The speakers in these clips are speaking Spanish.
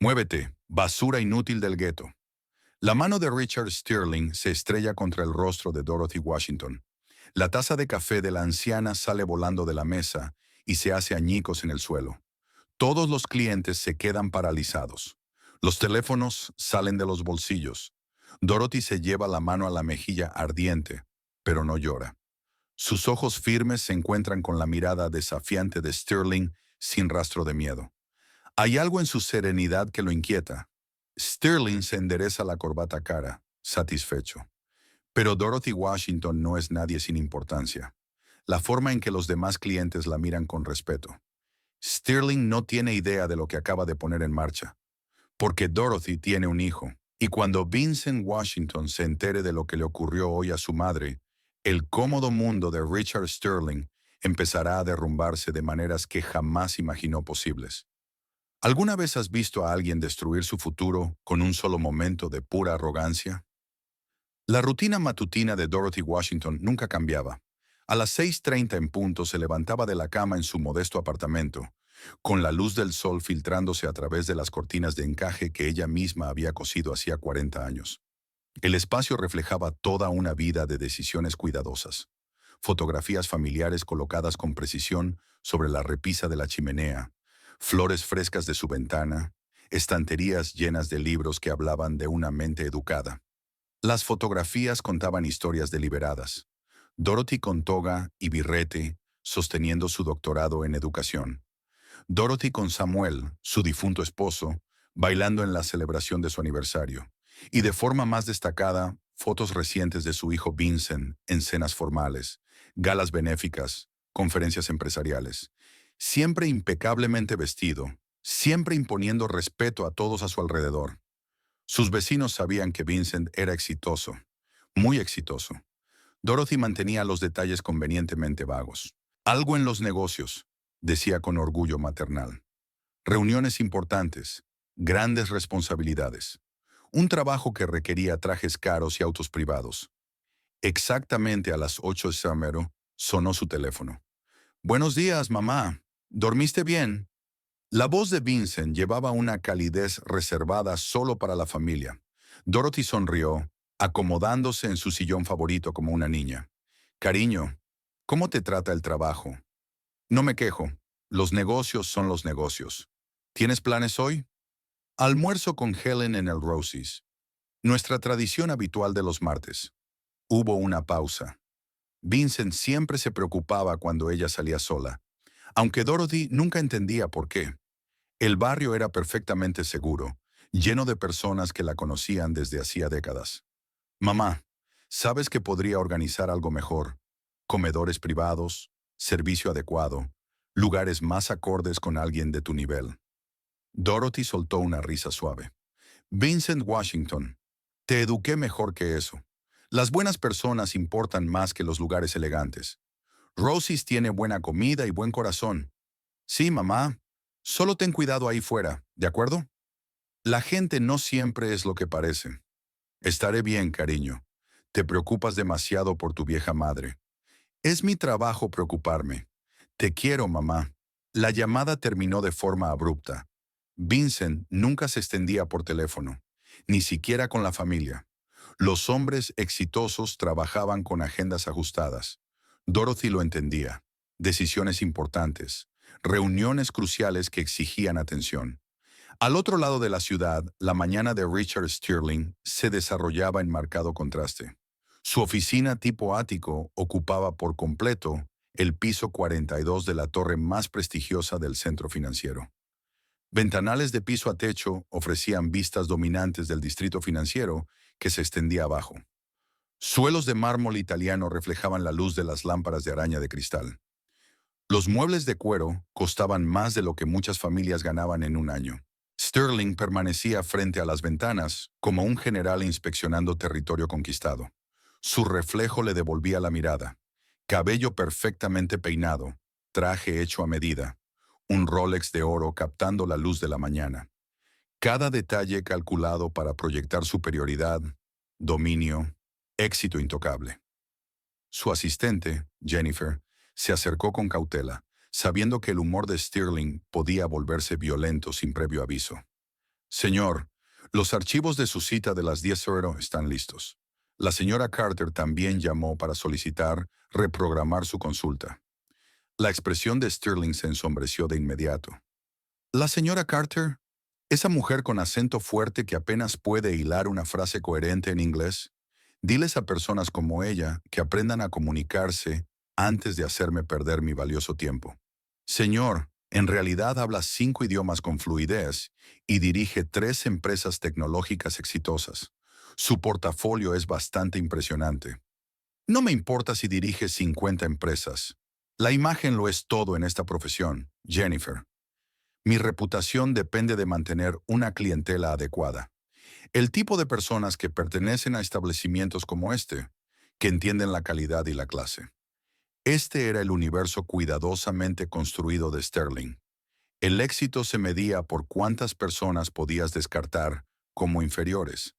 Muévete, basura inútil del gueto. La mano de Richard Sterling se estrella contra el rostro de Dorothy Washington. La taza de café de la anciana sale volando de la mesa y se hace añicos en el suelo. Todos los clientes se quedan paralizados. Los teléfonos salen de los bolsillos. Dorothy se lleva la mano a la mejilla ardiente, pero no llora. Sus ojos firmes se encuentran con la mirada desafiante de Sterling sin rastro de miedo. Hay algo en su serenidad que lo inquieta. Sterling se endereza la corbata cara, satisfecho. Pero Dorothy Washington no es nadie sin importancia. La forma en que los demás clientes la miran con respeto. Sterling no tiene idea de lo que acaba de poner en marcha, porque Dorothy tiene un hijo, y cuando Vincent Washington se entere de lo que le ocurrió hoy a su madre, el cómodo mundo de Richard Sterling empezará a derrumbarse de maneras que jamás imaginó posibles. ¿Alguna vez has visto a alguien destruir su futuro con un solo momento de pura arrogancia? La rutina matutina de Dorothy Washington nunca cambiaba. A las 6:30 en punto se levantaba de la cama en su modesto apartamento, con la luz del sol filtrándose a través de las cortinas de encaje que ella misma había cosido hacía 40 años. El espacio reflejaba toda una vida de decisiones cuidadosas. Fotografías familiares colocadas con precisión sobre la repisa de la chimenea, flores frescas de su ventana, estanterías llenas de libros que hablaban de una mente educada. Las fotografías contaban historias deliberadas. Dorothy con toga y birrete, sosteniendo su doctorado en educación. Dorothy con Samuel, su difunto esposo, bailando en la celebración de su aniversario. Y de forma más destacada, fotos recientes de su hijo Vincent en cenas formales, galas benéficas, conferencias empresariales. Siempre impecablemente vestido, siempre imponiendo respeto a todos a su alrededor. Sus vecinos sabían que Vincent era exitoso, muy exitoso. Dorothy mantenía los detalles convenientemente vagos. Algo en los negocios, decía con orgullo maternal. Reuniones importantes, grandes responsabilidades. Un trabajo que requería trajes caros y autos privados. Exactamente a las 8 de Samero sonó su teléfono. «Buenos días, mamá. ¿Dormiste bien?» La voz de Vincent llevaba una calidez reservada solo para la familia. Dorothy sonrió, acomodándose en su sillón favorito como una niña. «Cariño, ¿cómo te trata el trabajo?» «No me quejo. Los negocios son los negocios. ¿Tienes planes hoy?» «Almuerzo con Helen en el Rosie's. Nuestra tradición habitual de los martes». Hubo una pausa. Vincent siempre se preocupaba cuando ella salía sola, aunque Dorothy nunca entendía por qué. El barrio era perfectamente seguro, lleno de personas que la conocían desde hacía décadas. «Mamá, ¿sabes que podría organizar algo mejor? Comedores privados, servicio adecuado, lugares más acordes con alguien de tu nivel». Dorothy soltó una risa suave. «Vincent Washington, te eduqué mejor que eso. Las buenas personas importan más que los lugares elegantes. Rosie's tiene buena comida y buen corazón. Sí, mamá. Solo ten cuidado ahí fuera, ¿de acuerdo? La gente no siempre es lo que parece. Estaré bien, cariño. Te preocupas demasiado por tu vieja madre. Es mi trabajo preocuparme. Te quiero, mamá». La llamada terminó de forma abrupta. Vincent nunca se extendía por teléfono, ni siquiera con la familia. Los hombres exitosos trabajaban con agendas ajustadas. Dorothy lo entendía. Decisiones importantes, reuniones cruciales que exigían atención. Al otro lado de la ciudad, la mañana de Richard Sterling se desarrollaba en marcado contraste. Su oficina tipo ático ocupaba por completo el piso 42 de la torre más prestigiosa del centro financiero. Ventanales de piso a techo ofrecían vistas dominantes del distrito financiero que se extendía abajo. Suelos de mármol italiano reflejaban la luz de las lámparas de araña de cristal. Los muebles de cuero costaban más de lo que muchas familias ganaban en un año. Sterling permanecía frente a las ventanas como un general inspeccionando territorio conquistado. Su reflejo le devolvía la mirada. Cabello perfectamente peinado, traje hecho a medida, un Rolex de oro captando la luz de la mañana. Cada detalle calculado para proyectar superioridad, dominio, éxito intocable. Su asistente, Jennifer, se acercó con cautela, sabiendo que el humor de Sterling podía volverse violento sin previo aviso. Señor, los archivos de su cita de las 10:00 están listos. La señora Carter también llamó para solicitar reprogramar su consulta. La expresión de Sterling se ensombreció de inmediato. La señora Carter, esa mujer con acento fuerte que apenas puede hilar una frase coherente en inglés, diles a personas como ella que aprendan a comunicarse antes de hacerme perder mi valioso tiempo. Señor, en realidad habla 5 idiomas con fluidez y dirige 3 empresas tecnológicas exitosas. Su portafolio es bastante impresionante. No me importa si dirige 50 empresas. La imagen lo es todo en esta profesión, Jennifer. Mi reputación depende de mantener una clientela adecuada. El tipo de personas que pertenecen a establecimientos como este, que entienden la calidad y la clase. Este era el universo cuidadosamente construido de Sterling. El éxito se medía por cuántas personas podías descartar como inferiores.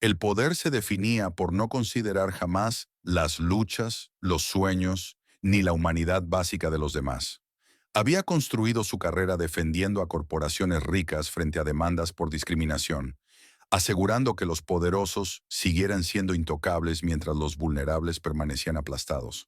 El poder se definía por no considerar jamás las luchas, los sueños, ni la humanidad básica de los demás. Había construido su carrera defendiendo a corporaciones ricas frente a demandas por discriminación, asegurando que los poderosos siguieran siendo intocables mientras los vulnerables permanecían aplastados.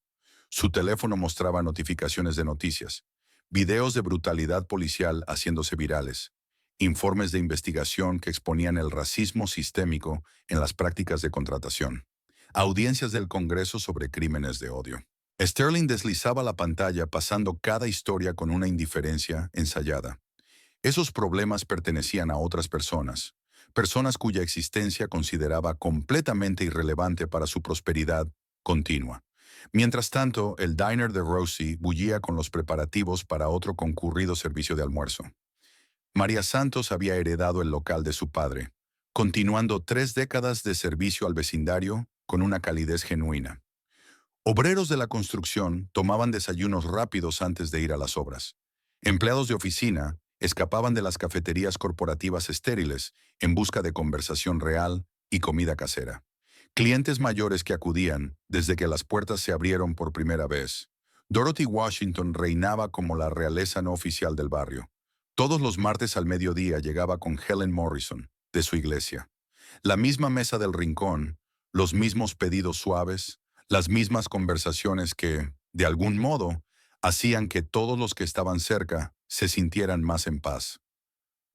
Su teléfono mostraba notificaciones de noticias, videos de brutalidad policial haciéndose virales, informes de investigación que exponían el racismo sistémico en las prácticas de contratación, audiencias del Congreso sobre crímenes de odio. Sterling deslizaba la pantalla pasando cada historia con una indiferencia ensayada. Esos problemas pertenecían a otras personas, personas cuya existencia consideraba completamente irrelevante para su prosperidad continua. Mientras tanto, el diner de Rosie bullía con los preparativos para otro concurrido servicio de almuerzo. María Santos había heredado el local de su padre, continuando 3 décadas de servicio al vecindario con una calidez genuina. Obreros de la construcción tomaban desayunos rápidos antes de ir a las obras. Empleados de oficina escapaban de las cafeterías corporativas estériles en busca de conversación real y comida casera. Clientes mayores que acudían desde que las puertas se abrieron por primera vez. Dorothy Washington reinaba como la realeza no oficial del barrio. Todos los martes al mediodía llegaba con Helen Morrison, de su iglesia. La misma mesa del rincón, los mismos pedidos suaves, las mismas conversaciones que, de algún modo, hacían que todos los que estaban cerca se sintieran más en paz.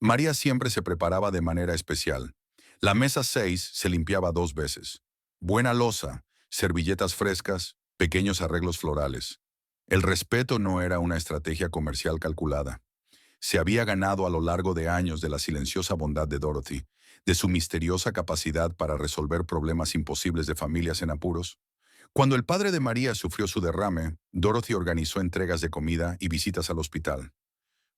María siempre se preparaba de manera especial. La mesa 6 se limpiaba 2 veces. Buena loza, servilletas frescas, pequeños arreglos florales. El respeto no era una estrategia comercial calculada. Se había ganado a lo largo de años de la silenciosa bondad de Dorothy, de su misteriosa capacidad para resolver problemas imposibles de familias en apuros. Cuando el padre de María sufrió su derrame, Dorothy organizó entregas de comida y visitas al hospital.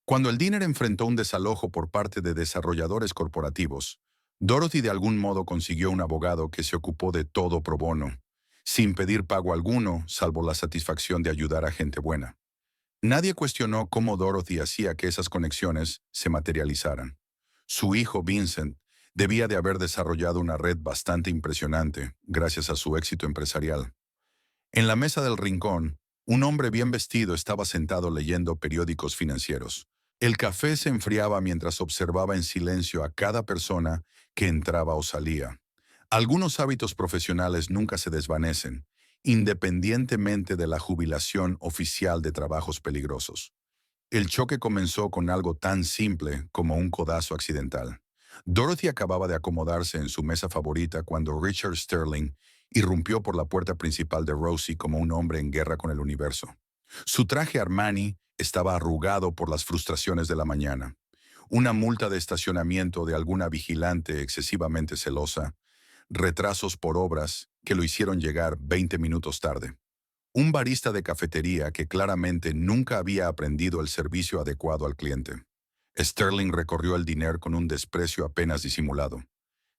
Cuando el diner enfrentó un desalojo por parte de desarrolladores corporativos, Dorothy de algún modo consiguió un abogado que se ocupó de todo pro bono, sin pedir pago alguno, salvo la satisfacción de ayudar a gente buena. Nadie cuestionó cómo Dorothy hacía que esas conexiones se materializaran. Su hijo Vincent debía de haber desarrollado una red bastante impresionante gracias a su éxito empresarial. En la mesa del rincón, un hombre bien vestido estaba sentado leyendo periódicos financieros. El café se enfriaba mientras observaba en silencio a cada persona que entraba o salía. Algunos hábitos profesionales nunca se desvanecen, independientemente de la jubilación oficial de trabajos peligrosos. El choque comenzó con algo tan simple como un codazo accidental. Dorothy acababa de acomodarse en su mesa favorita cuando Richard Sterling irrumpió por la puerta principal de Rosie como un hombre en guerra con el universo. Su traje Armani estaba arrugado por las frustraciones de la mañana. Una multa de estacionamiento de alguna vigilante excesivamente celosa, retrasos por obras que lo hicieron llegar 20 minutos tarde. Un barista de cafetería que claramente nunca había aprendido el servicio adecuado al cliente. Sterling recorrió el diner con un desprecio apenas disimulado.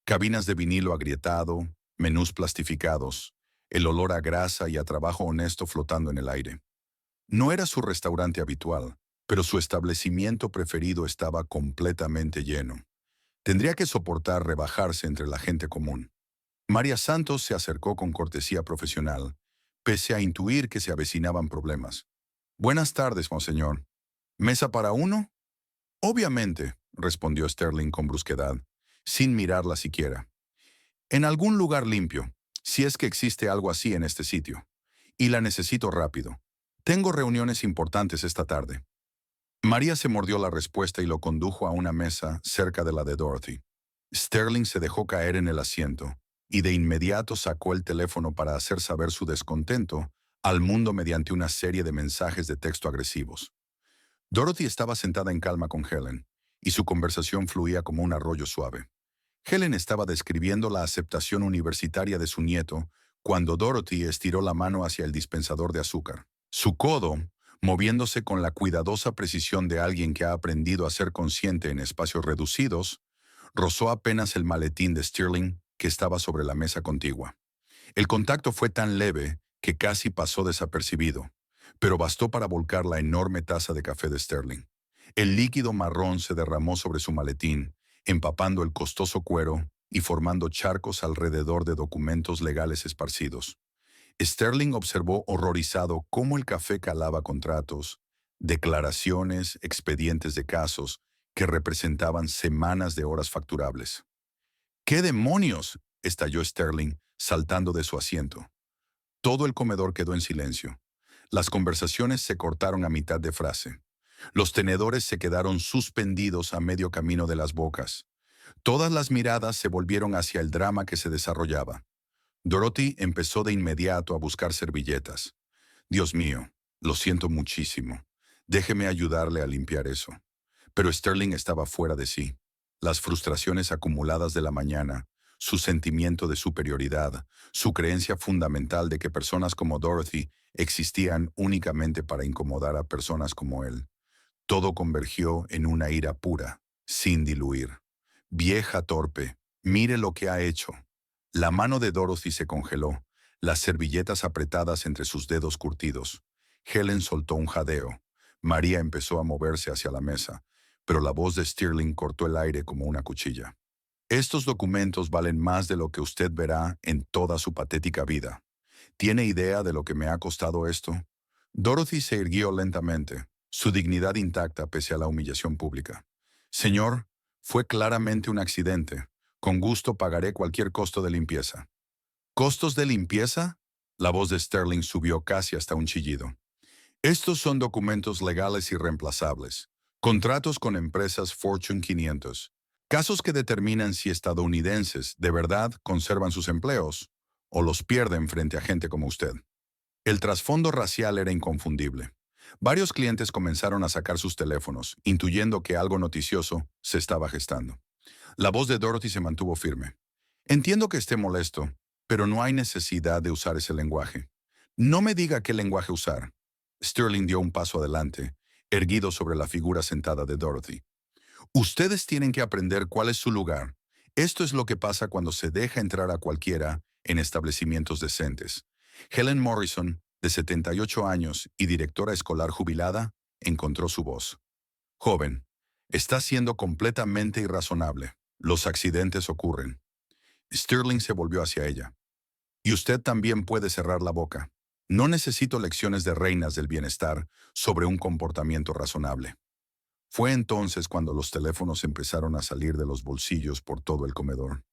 Cabinas de vinilo agrietado, menús plastificados, el olor a grasa y a trabajo honesto flotando en el aire. No era su restaurante habitual, pero su establecimiento preferido estaba completamente lleno. Tendría que soportar rebajarse entre la gente común. María Santos se acercó con cortesía profesional, pese a intuir que se avecinaban problemas. «Buenas tardes, monseñor. ¿Mesa para uno?» «Obviamente», respondió Sterling con brusquedad, sin mirarla siquiera. En algún lugar limpio, si es que existe algo así en este sitio. Y la necesito rápido. Tengo reuniones importantes esta tarde. María se mordió la respuesta y lo condujo a una mesa cerca de la de Dorothy. Sterling se dejó caer en el asiento y de inmediato sacó el teléfono para hacer saber su descontento al mundo mediante una serie de mensajes de texto agresivos. Dorothy estaba sentada en calma con Helen, y su conversación fluía como un arroyo suave. Helen estaba describiendo la aceptación universitaria de su nieto cuando Dorothy estiró la mano hacia el dispensador de azúcar. Su codo, moviéndose con la cuidadosa precisión de alguien que ha aprendido a ser consciente en espacios reducidos, rozó apenas el maletín de Sterling que estaba sobre la mesa contigua. El contacto fue tan leve que casi pasó desapercibido, pero bastó para volcar la enorme taza de café de Sterling. El líquido marrón se derramó sobre su maletín, empapando el costoso cuero y formando charcos alrededor de documentos legales esparcidos. Sterling observó horrorizado cómo el café calaba contratos, declaraciones, expedientes de casos que representaban semanas de horas facturables. ¿Qué demonios?, estalló Sterling, saltando de su asiento. Todo el comedor quedó en silencio. Las conversaciones se cortaron a mitad de frase. Los tenedores se quedaron suspendidos a medio camino de las bocas. Todas las miradas se volvieron hacia el drama que se desarrollaba. Dorothy empezó de inmediato a buscar servilletas. Dios mío, lo siento muchísimo. Déjeme ayudarle a limpiar eso. Pero Sterling estaba fuera de sí. Las frustraciones acumuladas de la mañana, su sentimiento de superioridad, su creencia fundamental de que personas como Dorothy existían únicamente para incomodar a personas como él. Todo convergió en una ira pura, sin diluir. Vieja torpe, mire lo que ha hecho. La mano de Dorothy se congeló, las servilletas apretadas entre sus dedos curtidos. Helen soltó un jadeo. María empezó a moverse hacia la mesa, pero la voz de Sterling cortó el aire como una cuchilla. Estos documentos valen más de lo que usted verá en toda su patética vida. ¿Tiene idea de lo que me ha costado esto? Dorothy se irguió lentamente, su dignidad intacta pese a la humillación pública. Señor, fue claramente un accidente. Con gusto pagaré cualquier costo de limpieza. ¿Costos de limpieza? La voz de Sterling subió casi hasta un chillido. Estos son documentos legales irreemplazables. Contratos con empresas Fortune 500. Casos que determinan si estadounidenses de verdad conservan sus empleos o los pierden frente a gente como usted. El trasfondo racial era inconfundible. Varios clientes comenzaron a sacar sus teléfonos, intuyendo que algo noticioso se estaba gestando. La voz de Dorothy se mantuvo firme. Entiendo que esté molesto, pero no hay necesidad de usar ese lenguaje. No me diga qué lenguaje usar. Sterling dio un paso adelante, erguido sobre la figura sentada de Dorothy. Ustedes tienen que aprender cuál es su lugar. Esto es lo que pasa cuando se deja entrar a cualquiera en establecimientos decentes. Helen Morrison, de 78 años y directora escolar jubilada, encontró su voz. Joven, está siendo completamente irrazonable. Los accidentes ocurren. Sterling se volvió hacia ella. Y usted también puede cerrar la boca. No necesito lecciones de reinas del bienestar sobre un comportamiento razonable. Fue entonces cuando los teléfonos empezaron a salir de los bolsillos por todo el comedor.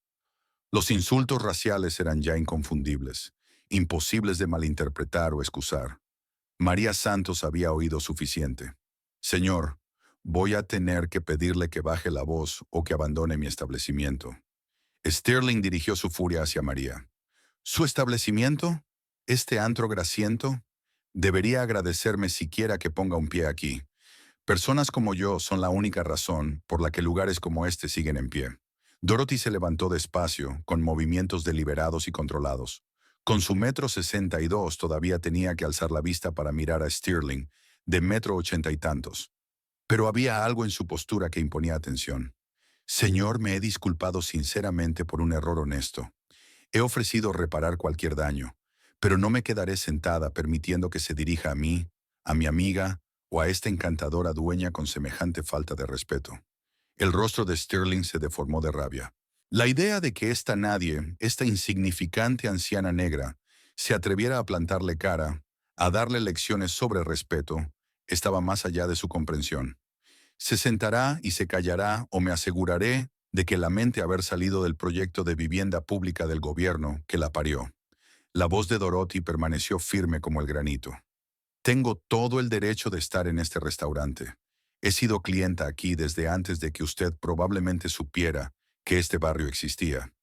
Los insultos raciales eran ya inconfundibles, imposibles de malinterpretar o excusar. María Santos había oído suficiente. Señor, voy a tener que pedirle que baje la voz o que abandone mi establecimiento. Sterling dirigió su furia hacia María. ¿Su establecimiento? ¿Este antro grasiento? Debería agradecerme siquiera que ponga un pie aquí. Personas como yo son la única razón por la que lugares como este siguen en pie. Dorothy se levantó despacio, con movimientos deliberados y controlados. Con su 1,62 m todavía tenía que alzar la vista para mirar a Sterling, de 1,80 y tantos. Pero había algo en su postura que imponía atención. Señor, me he disculpado sinceramente por un error honesto. He ofrecido reparar cualquier daño, pero no me quedaré sentada permitiendo que se dirija a mí, a mi amiga o a esta encantadora dueña con semejante falta de respeto. El rostro de Sterling se deformó de rabia. La idea de que esta nadie, esta insignificante anciana negra, se atreviera a plantarle cara, a darle lecciones sobre respeto, estaba más allá de su comprensión. Se sentará y se callará o me aseguraré de que lamente haber salido del proyecto de vivienda pública del gobierno que la parió. La voz de Dorothy permaneció firme como el granito. Tengo todo el derecho de estar en este restaurante. He sido clienta aquí desde antes de que usted probablemente supiera que este barrio existía.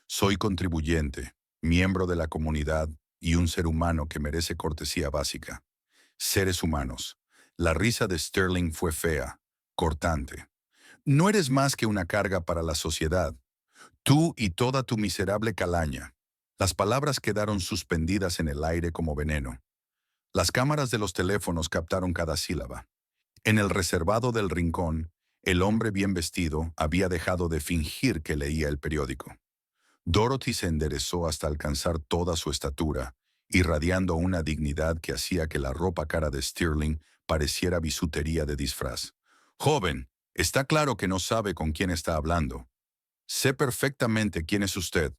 Soy contribuyente, miembro de la comunidad y un ser humano que merece cortesía básica. Seres humanos. La risa de Sterling fue fea, cortante. No eres más que una carga para la sociedad. Tú y toda tu miserable calaña. Las palabras quedaron suspendidas en el aire como veneno. Las cámaras de los teléfonos captaron cada sílaba. En el reservado del rincón, el hombre bien vestido había dejado de fingir que leía el periódico. Dorothy se enderezó hasta alcanzar toda su estatura, irradiando una dignidad que hacía que la ropa cara de Stirling pareciera bisutería de disfraz. «Joven, está claro que no sabe con quién está hablando». «Sé perfectamente quién es usted»,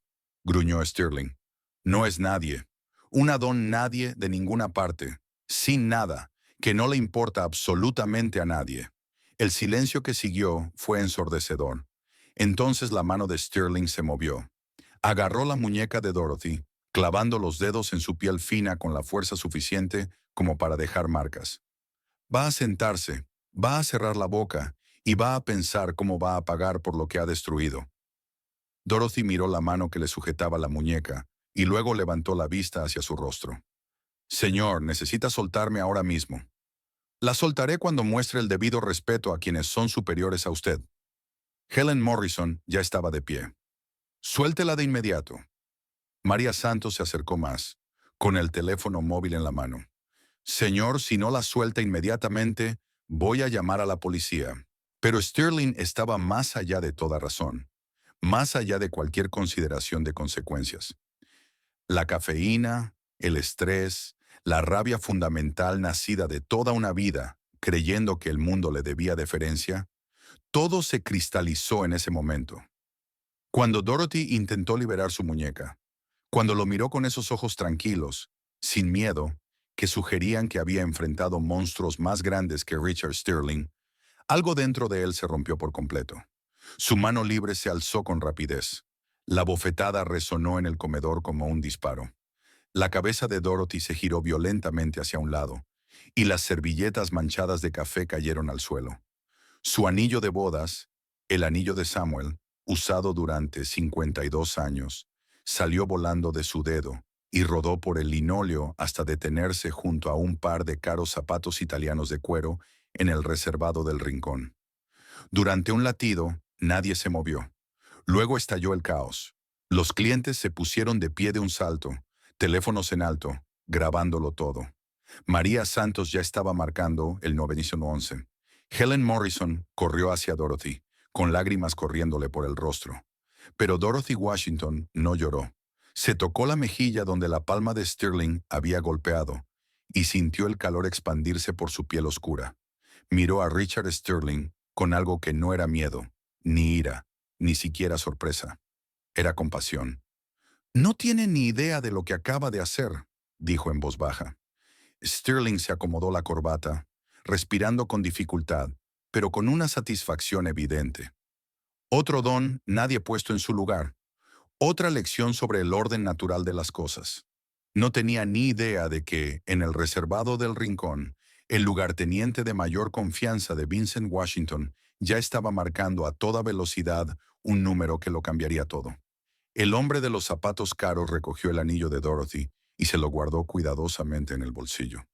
gruñó Stirling. «No es nadie. Una don nadie de ninguna parte. Sin nada, que no le importa absolutamente a nadie». El silencio que siguió fue ensordecedor. Entonces la mano de Stirling se movió. Agarró la muñeca de Dorothy, clavando los dedos en su piel fina con la fuerza suficiente como para dejar marcas. Va a sentarse, va a cerrar la boca y va a pensar cómo va a pagar por lo que ha destruido. Dorothy miró la mano que le sujetaba la muñeca y luego levantó la vista hacia su rostro. «Señor, necesita soltarme ahora mismo». «La soltaré cuando muestre el debido respeto a quienes son superiores a usted». Helen Morrison ya estaba de pie. «Suéltela de inmediato». María Santos se acercó más, con el teléfono móvil en la mano. «Señor, si no la suelta inmediatamente, voy a llamar a la policía». Pero Stirling estaba más allá de toda razón, más allá de cualquier consideración de consecuencias. La cafeína, el estrés, la rabia fundamental nacida de toda una vida, creyendo que el mundo le debía deferencia, todo se cristalizó en ese momento. Cuando Dorothy intentó liberar su muñeca, cuando lo miró con esos ojos tranquilos, sin miedo, que sugerían que había enfrentado monstruos más grandes que Richard Stirling, algo dentro de él se rompió por completo. Su mano libre se alzó con rapidez. La bofetada resonó en el comedor como un disparo. La cabeza de Dorothy se giró violentamente hacia un lado, y las servilletas manchadas de café cayeron al suelo. Su anillo de bodas, el anillo de Samuel, usado durante 52 años, salió volando de su dedo y rodó por el linóleo hasta detenerse junto a un par de caros zapatos italianos de cuero en el reservado del rincón. Durante un latido, nadie se movió. Luego estalló el caos. Los clientes se pusieron de pie de un salto, teléfonos en alto, grabándolo todo. María Santos ya estaba marcando el 911. Helen Morrison corrió hacia Dorothy, con lágrimas corriéndole por el rostro. Pero Dorothy Washington no lloró. Se tocó la mejilla donde la palma de Stirling había golpeado y sintió el calor expandirse por su piel oscura. Miró a Richard Stirling con algo que no era miedo, ni ira, ni siquiera sorpresa. Era compasión. «No tiene ni idea de lo que acaba de hacer», dijo en voz baja. Stirling se acomodó la corbata, respirando con dificultad, pero con una satisfacción evidente. Otro don nadie puesto en su lugar. Otra lección sobre el orden natural de las cosas. No tenía ni idea de que, en el reservado del rincón, el lugarteniente de mayor confianza de Vincent Washington ya estaba marcando a toda velocidad un número que lo cambiaría todo. El hombre de los zapatos caros recogió el anillo de Dorothy y se lo guardó cuidadosamente en el bolsillo.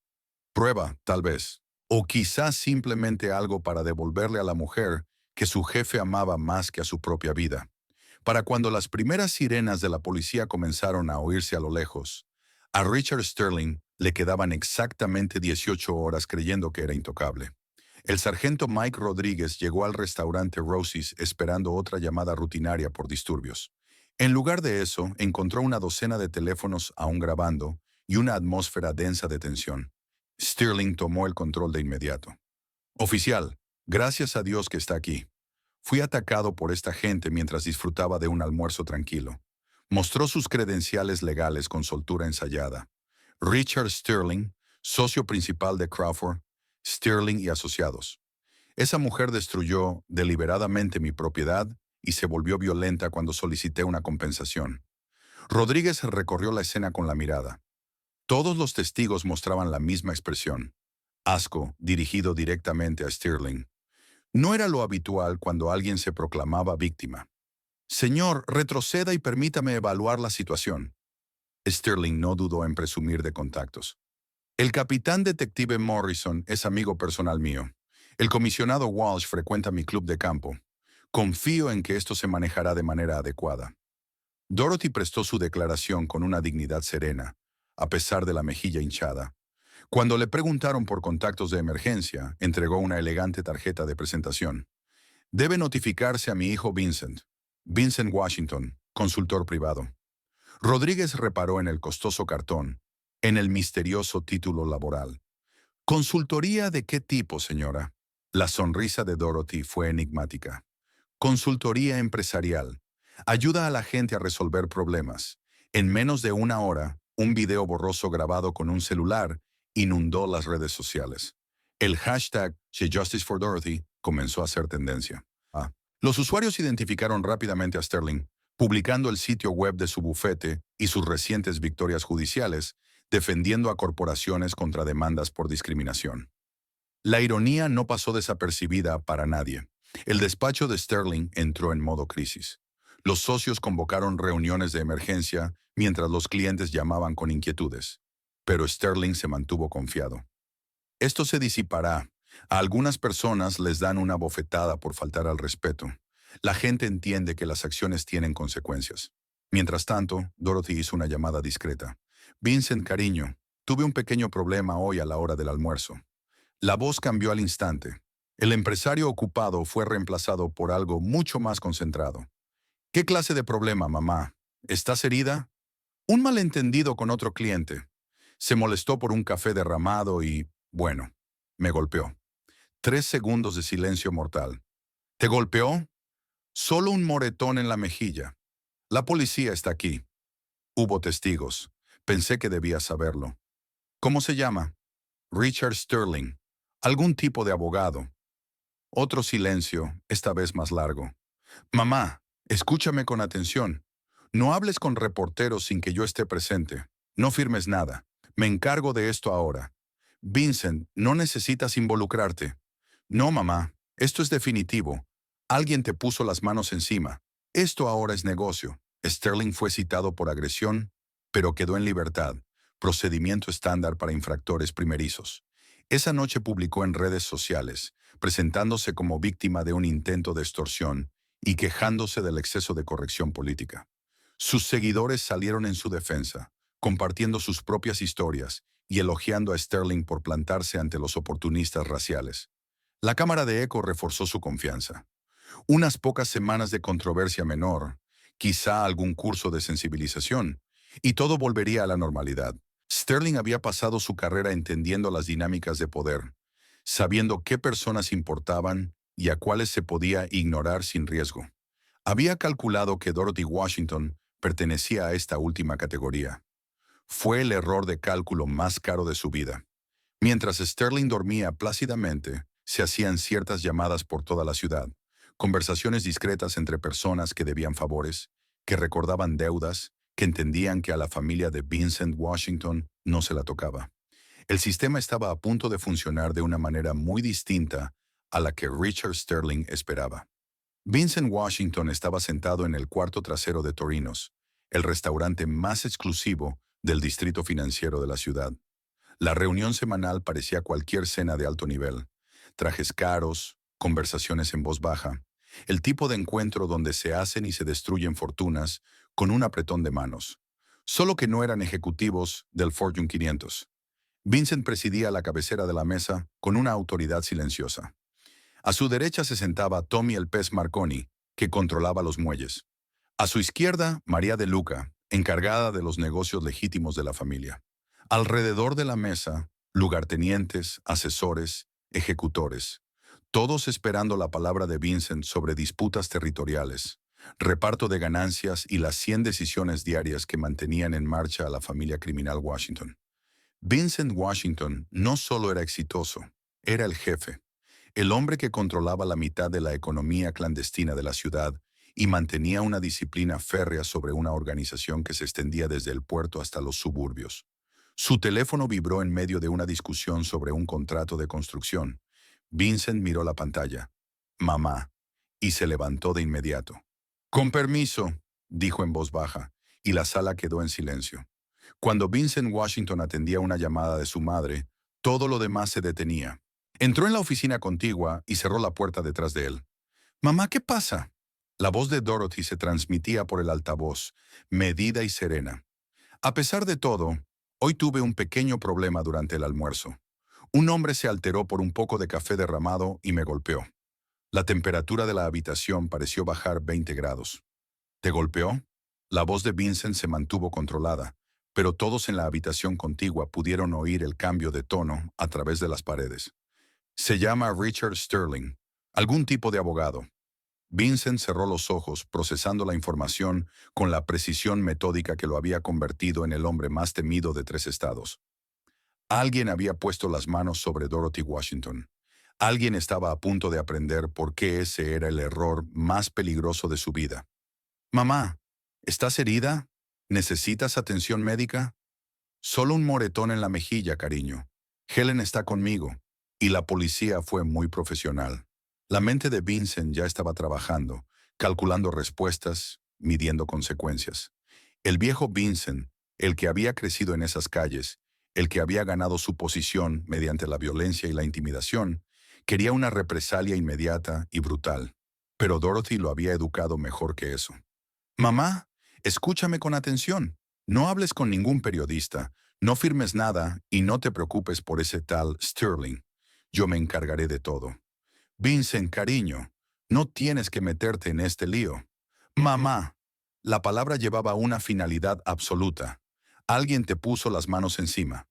Prueba, tal vez. O quizás simplemente algo para devolverle a la mujer que su jefe amaba más que a su propia vida. Para cuando las primeras sirenas de la policía comenzaron a oírse a lo lejos, a Richard Stirling le quedaban exactamente 18 horas creyendo que era intocable. El sargento Mike Rodríguez llegó al restaurante Rosie's esperando otra llamada rutinaria por disturbios. En lugar de eso, encontró una docena de teléfonos aún grabando y una atmósfera densa de tensión. Stirling tomó el control de inmediato. «Oficial, gracias a Dios que está aquí. Fui atacado por esta gente mientras disfrutaba de un almuerzo tranquilo». Mostró sus credenciales legales con soltura ensayada. Richard Stirling, socio principal de Crawford, Stirling y Asociados. Esa mujer destruyó deliberadamente mi propiedad y se volvió violenta cuando solicité una compensación. Rodríguez recorrió la escena con la mirada. Todos los testigos mostraban la misma expresión. Asco, dirigido directamente a Stirling. No era lo habitual cuando alguien se proclamaba víctima. Señor, retroceda y permítame evaluar la situación. Stirling no dudó en presumir de contactos. El capitán detective Morrison es amigo personal mío. El comisionado Walsh frecuenta mi club de campo. Confío en que esto se manejará de manera adecuada. Dorothy prestó su declaración con una dignidad serena, a pesar de la mejilla hinchada. Cuando le preguntaron por contactos de emergencia, entregó una elegante tarjeta de presentación. Debe notificarse a mi hijo Vincent. Vincent Washington, consultor privado. Rodríguez reparó en el costoso cartón, en el misterioso título laboral. ¿Consultoría de qué tipo, señora? La sonrisa de Dorothy fue enigmática. Consultoría empresarial. Ayuda a la gente a resolver problemas. En menos de una hora, un video borroso grabado con un celular inundó las redes sociales. El hashtag #SheJusticeForDorothy comenzó a hacer tendencia. Los usuarios identificaron rápidamente a Sterling, publicando el sitio web de su bufete y sus recientes victorias judiciales, defendiendo a corporaciones contra demandas por discriminación. La ironía no pasó desapercibida para nadie. El despacho de Sterling entró en modo crisis. Los socios convocaron reuniones de emergencia mientras los clientes llamaban con inquietudes. Pero Sterling se mantuvo confiado. Esto se disipará. A algunas personas les dan una bofetada por faltar al respeto. La gente entiende que las acciones tienen consecuencias. Mientras tanto, Dorothy hizo una llamada discreta. Vincent, cariño, tuve un pequeño problema hoy a la hora del almuerzo. La voz cambió al instante. El empresario ocupado fue reemplazado por algo mucho más concentrado. ¿Qué clase de problema, mamá? ¿Estás herida? Un malentendido con otro cliente. Se molestó por un café derramado y, bueno, me golpeó. 3 segundos de silencio mortal. ¿Te golpeó? Solo un moretón en la mejilla. La policía está aquí. Hubo testigos. Pensé que debía saberlo. ¿Cómo se llama? Richard Sterling. Algún tipo de abogado. Otro silencio, esta vez más largo. Mamá, escúchame con atención. No hables con reporteros sin que yo esté presente. No firmes nada. Me encargo de esto ahora. Vincent, no necesitas involucrarte. No, mamá, esto es definitivo. Alguien te puso las manos encima. Esto ahora es negocio. Sterling fue citado por agresión, pero quedó en libertad. Procedimiento estándar para infractores primerizos. Esa noche publicó en redes sociales, presentándose como víctima de un intento de extorsión y quejándose del exceso de corrección política. Sus seguidores salieron en su defensa, compartiendo sus propias historias y elogiando a Sterling por plantarse ante los oportunistas raciales. La Cámara de Eco reforzó su confianza. Unas pocas semanas de controversia menor, quizá algún curso de sensibilización, y todo volvería a la normalidad. Sterling había pasado su carrera entendiendo las dinámicas de poder, sabiendo qué personas importaban y a cuáles se podía ignorar sin riesgo. Había calculado que Dorothy Washington pertenecía a esta última categoría. Fue el error de cálculo más caro de su vida. Mientras Sterling dormía plácidamente, se hacían ciertas llamadas por toda la ciudad, conversaciones discretas entre personas que debían favores, que recordaban deudas, que entendían que a la familia de Vincent Washington no se la tocaba. El sistema estaba a punto de funcionar de una manera muy distinta a la que Richard Sterling esperaba. Vincent Washington estaba sentado en el cuarto trasero de Torinos, el restaurante más exclusivo del distrito financiero de la ciudad. La reunión semanal parecía cualquier cena de alto nivel. Trajes caros, conversaciones en voz baja, el tipo de encuentro donde se hacen y se destruyen fortunas con un apretón de manos. Solo que no eran ejecutivos del Fortune 500. Vincent presidía la cabecera de la mesa con una autoridad silenciosa. A su derecha se sentaba Tommy el pez Marconi, que controlaba los muelles. A su izquierda, María de Luca, encargada de los negocios legítimos de la familia. Alrededor de la mesa, lugartenientes, asesores, ejecutores, todos esperando la palabra de Vincent sobre disputas territoriales, reparto de ganancias y las 100 decisiones diarias que mantenían en marcha a la familia criminal Washington. Vincent Washington no solo era exitoso, era el jefe. el hombre que controlaba la mitad de la economía clandestina de la ciudad y mantenía una disciplina férrea sobre una organización que se extendía desde el puerto hasta los suburbios. Su teléfono vibró en medio de una discusión sobre un contrato de construcción. Vincent miró la pantalla. Mamá, y se levantó de inmediato. Con permiso, dijo en voz baja, y la sala quedó en silencio. Cuando Vincent Washington atendía una llamada de su madre, todo lo demás se detenía. Entró en la oficina contigua y cerró la puerta detrás de él. Mamá, ¿qué pasa? La voz de Dorothy se transmitía por el altavoz, medida y serena. A pesar de todo, hoy tuve un pequeño problema durante el almuerzo. Un hombre se alteró por un poco de café derramado y me golpeó. La temperatura de la habitación pareció bajar 20 grados. ¿Te golpeó? La voz de Vincent se mantuvo controlada, pero todos en la habitación contigua pudieron oír el cambio de tono a través de las paredes. Se llama Richard Sterling, algún tipo de abogado. Vincent cerró los ojos, procesando la información con la precisión metódica que lo había convertido en el hombre más temido de 3 estados. Alguien había puesto las manos sobre Dorothy Washington. Alguien estaba a punto de aprender por qué ese era el error más peligroso de su vida. Mamá, ¿estás herida? ¿Necesitas atención médica? Solo un moretón en la mejilla, cariño. Helen está conmigo. Y la policía fue muy profesional. La mente de Vincent ya estaba trabajando, calculando respuestas, midiendo consecuencias. El viejo Vincent, el que había crecido en esas calles, el que había ganado su posición mediante la violencia y la intimidación, quería una represalia inmediata y brutal. Pero Dorothy lo había educado mejor que eso. Mamá, escúchame con atención. No hables con ningún periodista, no firmes nada y no te preocupes por ese tal Sterling. Yo me encargaré de todo. Vincent, cariño, no tienes que meterte en este lío. Mamá, la palabra llevaba una finalidad absoluta. Alguien te puso las manos encima.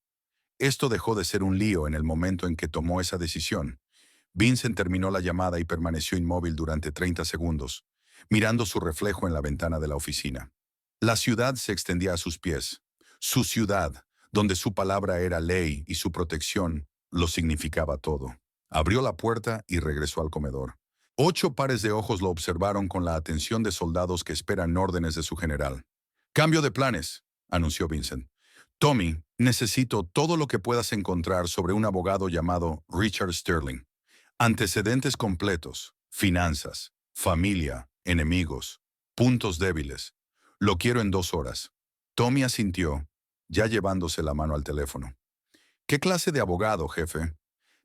Esto dejó de ser un lío en el momento en que tomó esa decisión. Vincent terminó la llamada y permaneció inmóvil durante 30 segundos, mirando su reflejo en la ventana de la oficina. La ciudad se extendía a sus pies. Su ciudad, donde su palabra era ley y su protección lo significaba todo. Abrió la puerta y regresó al comedor. 8 pares de ojos lo observaron con la atención de soldados que esperan órdenes de su general. «Cambio de planes», anunció Vincent. «Tommy, necesito todo lo que puedas encontrar sobre un abogado llamado Richard Sterling. Antecedentes completos, finanzas, familia, enemigos, puntos débiles. Lo quiero en 2 horas». Tommy asintió, ya llevándose la mano al teléfono. «¿Qué clase de abogado, jefe?»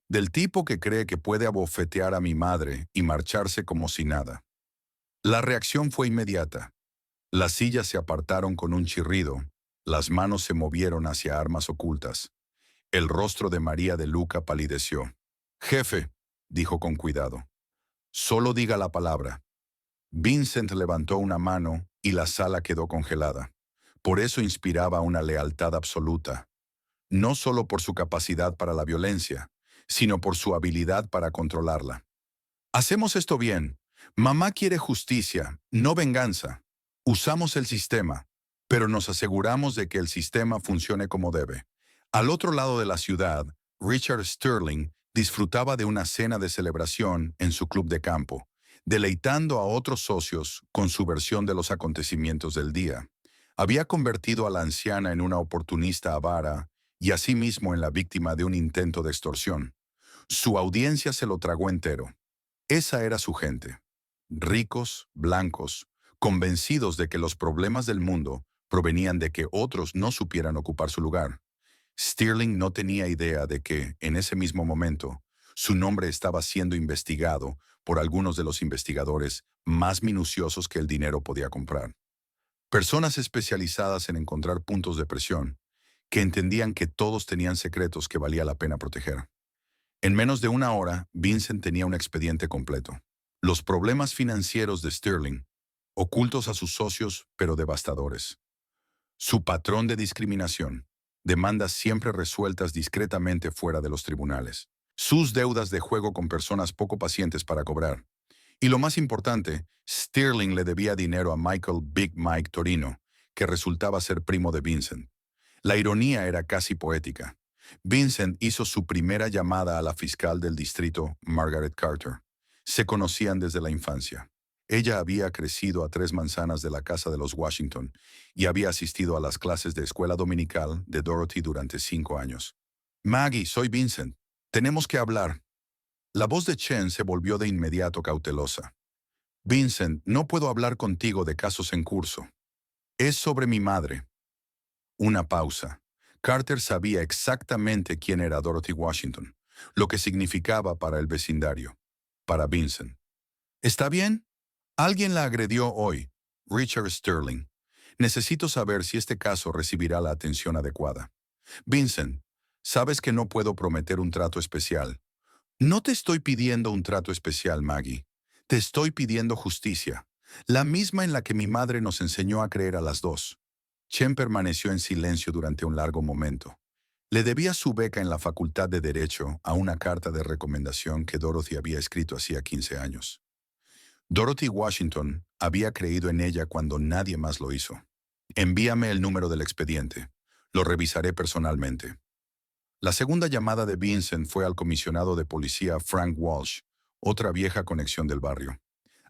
«Del tipo que cree que puede abofetear a mi madre y marcharse como si nada». La reacción fue inmediata. Las sillas se apartaron con un chirrido, las manos se movieron hacia armas ocultas. El rostro de María de Luca palideció. «Jefe», dijo con cuidado, «solo diga la palabra». Vincent levantó una mano y la sala quedó congelada. Por eso inspiraba una lealtad absoluta, no solo por su capacidad para la violencia, sino por su habilidad para controlarla. «Hacemos esto bien. Mamá quiere justicia, no venganza. Usamos el sistema, pero nos aseguramos de que el sistema funcione como debe». Al otro lado de la ciudad, Richard Sterling disfrutaba de una cena de celebración en su club de campo, deleitando a otros socios con su versión de los acontecimientos del día. Había convertido a la anciana en una oportunista avara y asimismo en la víctima de un intento de extorsión. Su audiencia se lo tragó entero. Esa era su gente. Ricos, blancos, convencidos de que los problemas del mundo provenían de que otros no supieran ocupar su lugar. Sterling no tenía idea de que, en ese mismo momento, su nombre estaba siendo investigado por algunos de los investigadores más minuciosos que el dinero podía comprar. Personas especializadas en encontrar puntos de presión, que entendían que todos tenían secretos que valía la pena proteger. En menos de una hora, Vincent tenía un expediente completo. Los problemas financieros de Sterling, ocultos a sus socios, pero devastadores. Su patrón de discriminación, demandas siempre resueltas discretamente fuera de los tribunales. Sus deudas de juego con personas poco pacientes para cobrar. Y lo más importante, Sterling le debía dinero a Michael Big Mike Torino, que resultaba ser primo de Vincent. La ironía era casi poética. Vincent hizo su primera llamada a la fiscal del distrito, Margaret Carter. Se conocían desde la infancia. Ella había crecido a 3 manzanas de la casa de los Washington y había asistido a las clases de escuela dominical de Dorothy durante 5 años. Maggie, soy Vincent. Tenemos que hablar. La voz de Chen se volvió de inmediato cautelosa. Vincent, no puedo hablar contigo de casos en curso. Es sobre mi madre. Una pausa. Carter sabía exactamente quién era Dorothy Washington, lo que significaba para el vecindario, para Vincent. ¿Está bien? Alguien la agredió hoy, Richard Sterling. Necesito saber si este caso recibirá la atención adecuada. Vincent, sabes que no puedo prometer un trato especial. No te estoy pidiendo un trato especial, Maggie. Te estoy pidiendo justicia, la misma en la que mi madre nos enseñó a creer a las dos. Chen permaneció en silencio durante un largo momento. Le debía su beca en la Facultad de Derecho a una carta de recomendación que Dorothy había escrito hacía 15 años. Dorothy Washington había creído en ella cuando nadie más lo hizo. Envíame el número del expediente. Lo revisaré personalmente. La segunda llamada de Vincent fue al comisionado de policía Frank Walsh, otra vieja conexión del barrio.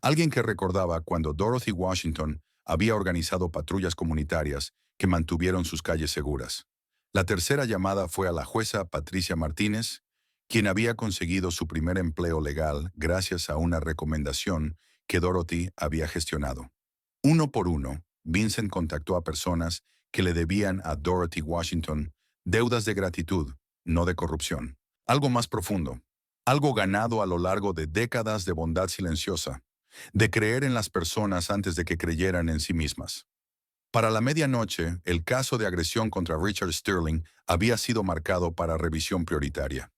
Alguien que recordaba cuando Dorothy Washington había organizado patrullas comunitarias que mantuvieron sus calles seguras. La tercera llamada fue a la jueza Patricia Martínez, quien había conseguido su primer empleo legal gracias a una recomendación que Dorothy había gestionado. Uno por uno, Vincent contactó a personas que le debían a Dorothy Washington deudas de gratitud, no de corrupción. Algo más profundo, algo ganado a lo largo de décadas de bondad silenciosa, de creer en las personas antes de que creyeran en sí mismas. Para la medianoche, el caso de agresión contra Richard Sterling había sido marcado para revisión prioritaria.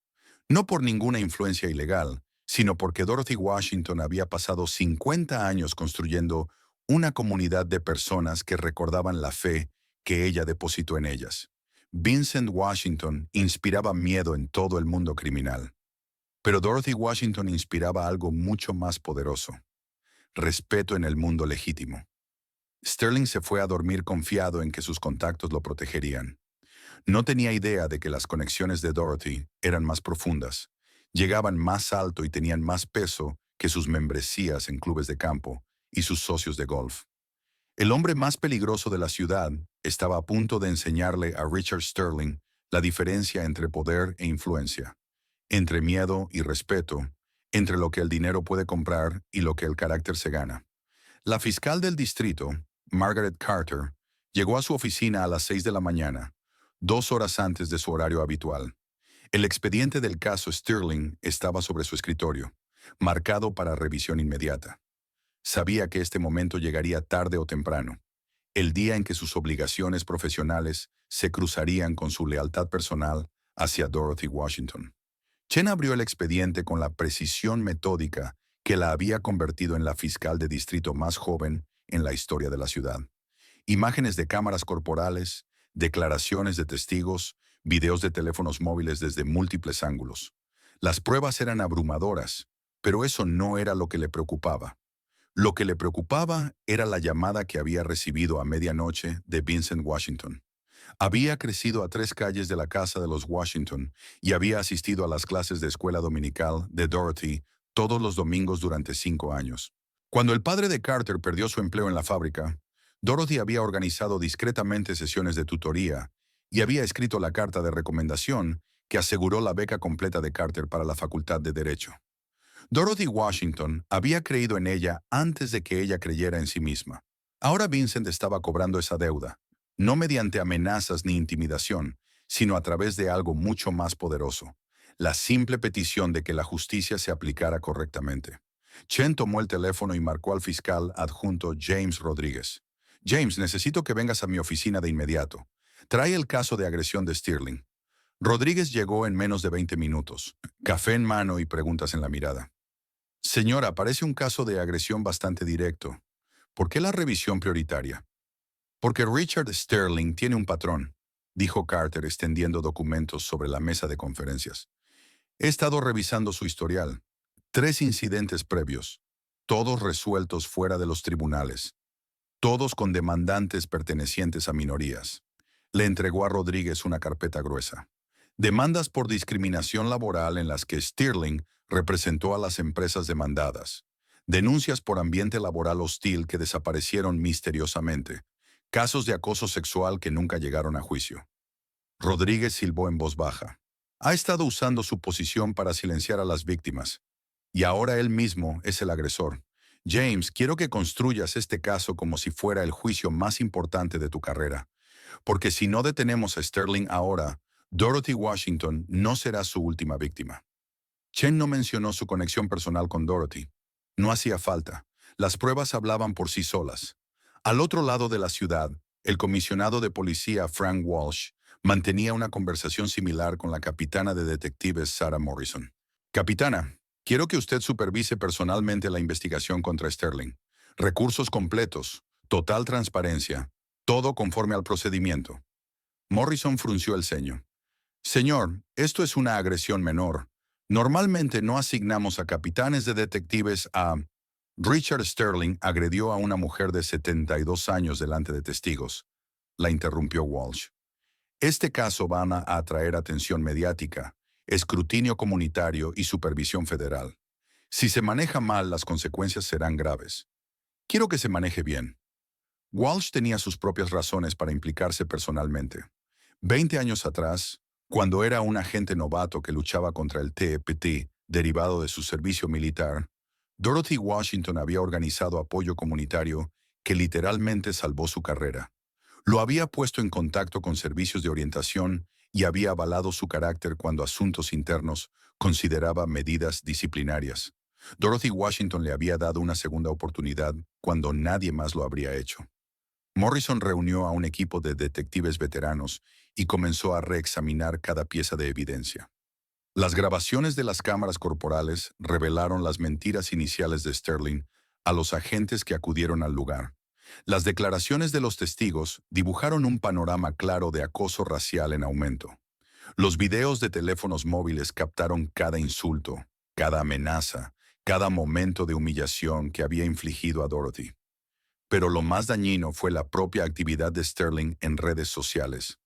No por ninguna influencia ilegal, sino porque Dorothy Washington había pasado 50 años construyendo una comunidad de personas que recordaban la fe que ella depositó en ellas. Vincent Washington inspiraba miedo en todo el mundo criminal. Pero Dorothy Washington inspiraba algo mucho más poderoso: respeto en el mundo legítimo. Sterling se fue a dormir confiado en que sus contactos lo protegerían. No tenía idea de que las conexiones de Dorothy eran más profundas, llegaban más alto y tenían más peso que sus membresías en clubes de campo y sus socios de golf. El hombre más peligroso de la ciudad estaba a punto de enseñarle a Richard Sterling la diferencia entre poder e influencia, entre miedo y respeto, entre lo que el dinero puede comprar y lo que el carácter se gana. La fiscal del distrito, Margaret Carter, llegó a su oficina a las 6 de la mañana, 2 horas antes de su horario habitual. El expediente del caso Sterling estaba sobre su escritorio, marcado para revisión inmediata. Sabía que este momento llegaría tarde o temprano, el día en que sus obligaciones profesionales se cruzarían con su lealtad personal hacia Dorothy Washington. Chen abrió el expediente con la precisión metódica que la había convertido en la fiscal de distrito más joven en la historia de la ciudad. Imágenes de cámaras corporales, declaraciones de testigos, videos de teléfonos móviles desde múltiples ángulos. Las pruebas eran abrumadoras, pero eso no era lo que le preocupaba. Lo que le preocupaba era la llamada que había recibido a medianoche de Vincent Washington. Había crecido a 3 calles de la casa de los Washington y había asistido a las clases de escuela dominical de Dorothy todos los domingos durante 5 años. Cuando el padre de Carter perdió su empleo en la fábrica, Dorothy había organizado discretamente sesiones de tutoría y había escrito la carta de recomendación que aseguró la beca completa de Carter para la Facultad de Derecho. Dorothy Washington había creído en ella antes de que ella creyera en sí misma. Ahora Vincent estaba cobrando esa deuda, no mediante amenazas ni intimidación, sino a través de algo mucho más poderoso: la simple petición de que la justicia se aplicara correctamente. Chen tomó el teléfono y marcó al fiscal adjunto James Rodríguez. James, necesito que vengas a mi oficina de inmediato. Trae el caso de agresión de Sterling. Rodríguez llegó en menos de 20 minutos, café en mano y preguntas en la mirada. Señora, parece un caso de agresión bastante directo. ¿Por qué la revisión prioritaria? Porque Richard Sterling tiene un patrón, dijo Carter extendiendo documentos sobre la mesa de conferencias. He estado revisando su historial. 3 incidentes previos, todos resueltos fuera de los tribunales, todos con demandantes pertenecientes a minorías. Le entregó a Rodríguez una carpeta gruesa. Demandas por discriminación laboral en las que Stirling representó a las empresas demandadas. Denuncias por ambiente laboral hostil que desaparecieron misteriosamente. Casos de acoso sexual que nunca llegaron a juicio. Rodríguez silbó en voz baja. Ha estado usando su posición para silenciar a las víctimas. Y ahora él mismo es el agresor. James, quiero que construyas este caso como si fuera el juicio más importante de tu carrera. Porque si no detenemos a Sterling ahora, Dorothy Washington no será su última víctima. Chen no mencionó su conexión personal con Dorothy. No hacía falta. Las pruebas hablaban por sí solas. Al otro lado de la ciudad, el comisionado de policía Frank Walsh mantenía una conversación similar con la capitana de detectives Sarah Morrison. Capitana, quiero que usted supervise personalmente la investigación contra Sterling. Recursos completos, total transparencia, todo conforme al procedimiento. Morrison frunció el ceño. Señor, esto es una agresión menor. Normalmente no asignamos a capitanes de detectives a... Richard Sterling agredió a una mujer de 72 años delante de testigos. La interrumpió Walsh. Este caso va a atraer atención mediática, escrutinio comunitario y supervisión federal. Si se maneja mal, las consecuencias serán graves. Quiero que se maneje bien. Walsh tenía sus propias razones para implicarse personalmente. 20 años atrás, cuando era un agente novato que luchaba contra el TPT, derivado de su servicio militar, Dorothy Washington había organizado apoyo comunitario que literalmente salvó su carrera. Lo había puesto en contacto con servicios de orientación y había avalado su carácter cuando asuntos internos consideraba medidas disciplinarias. Dorothy Washington le había dado una segunda oportunidad cuando nadie más lo habría hecho. Morrison reunió a un equipo de detectives veteranos y comenzó a reexaminar cada pieza de evidencia. Las grabaciones de las cámaras corporales revelaron las mentiras iniciales de Sterling a los agentes que acudieron al lugar. Las declaraciones de los testigos dibujaron un panorama claro de acoso racial en aumento. Los videos de teléfonos móviles captaron cada insulto, cada amenaza, cada momento de humillación que había infligido a Dorothy. Pero lo más dañino fue la propia actividad de Sterling en redes sociales.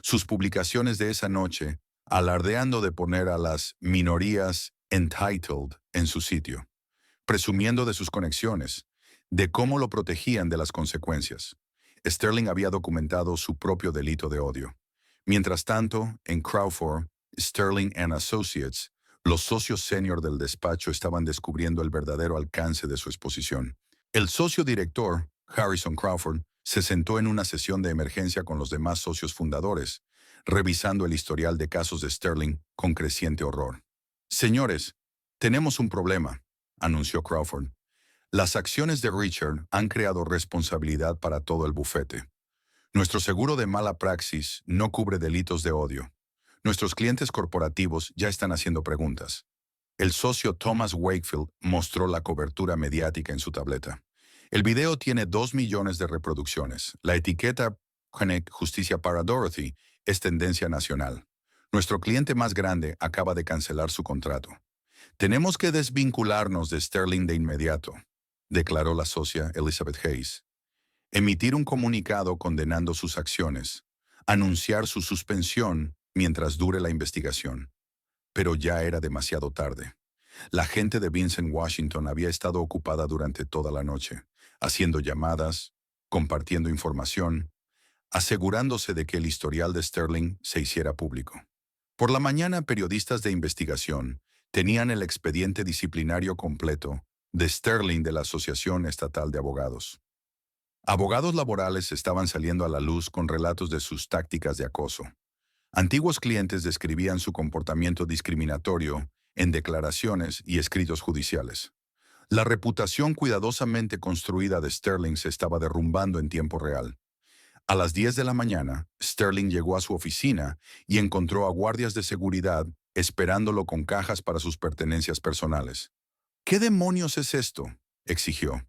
Sus publicaciones de esa noche, alardeando de poner a las minorías entitled en su sitio, presumiendo de sus conexiones, de cómo lo protegían de las consecuencias. Sterling había documentado su propio delito de odio. Mientras tanto, en Crawford, Sterling and Associates, los socios senior del despacho estaban descubriendo el verdadero alcance de su exposición. El socio director, Harrison Crawford, se sentó en una sesión de emergencia con los demás socios fundadores, revisando el historial de casos de Sterling con creciente horror. Señores, tenemos un problema, anunció Crawford. Las acciones de Richard han creado responsabilidad para todo el bufete. Nuestro seguro de mala praxis no cubre delitos de odio. Nuestros clientes corporativos ya están haciendo preguntas. El socio Thomas Wakefield mostró la cobertura mediática en su tableta. El video tiene 2 millones de reproducciones. La etiqueta Justicia para Dorothy es tendencia nacional. Nuestro cliente más grande acaba de cancelar su contrato. Tenemos que desvincularnos de Sterling de inmediato, declaró la socia Elizabeth Hayes. Emitir un comunicado condenando sus acciones. Anunciar su suspensión mientras dure la investigación. Pero ya era demasiado tarde. La gente de Vincent Washington había estado ocupada durante toda la noche, haciendo llamadas, compartiendo información, asegurándose de que el historial de Sterling se hiciera público. Por la mañana, periodistas de investigación tenían el expediente disciplinario completo de Sterling de la Asociación Estatal de Abogados. Abogados laborales estaban saliendo a la luz con relatos de sus tácticas de acoso. Antiguos clientes describían su comportamiento discriminatorio en declaraciones y escritos judiciales. La reputación cuidadosamente construida de Sterling se estaba derrumbando en tiempo real. A las 10 de la mañana, Sterling llegó a su oficina y encontró a guardias de seguridad esperándolo con cajas para sus pertenencias personales. ¿Qué demonios es esto?, exigió.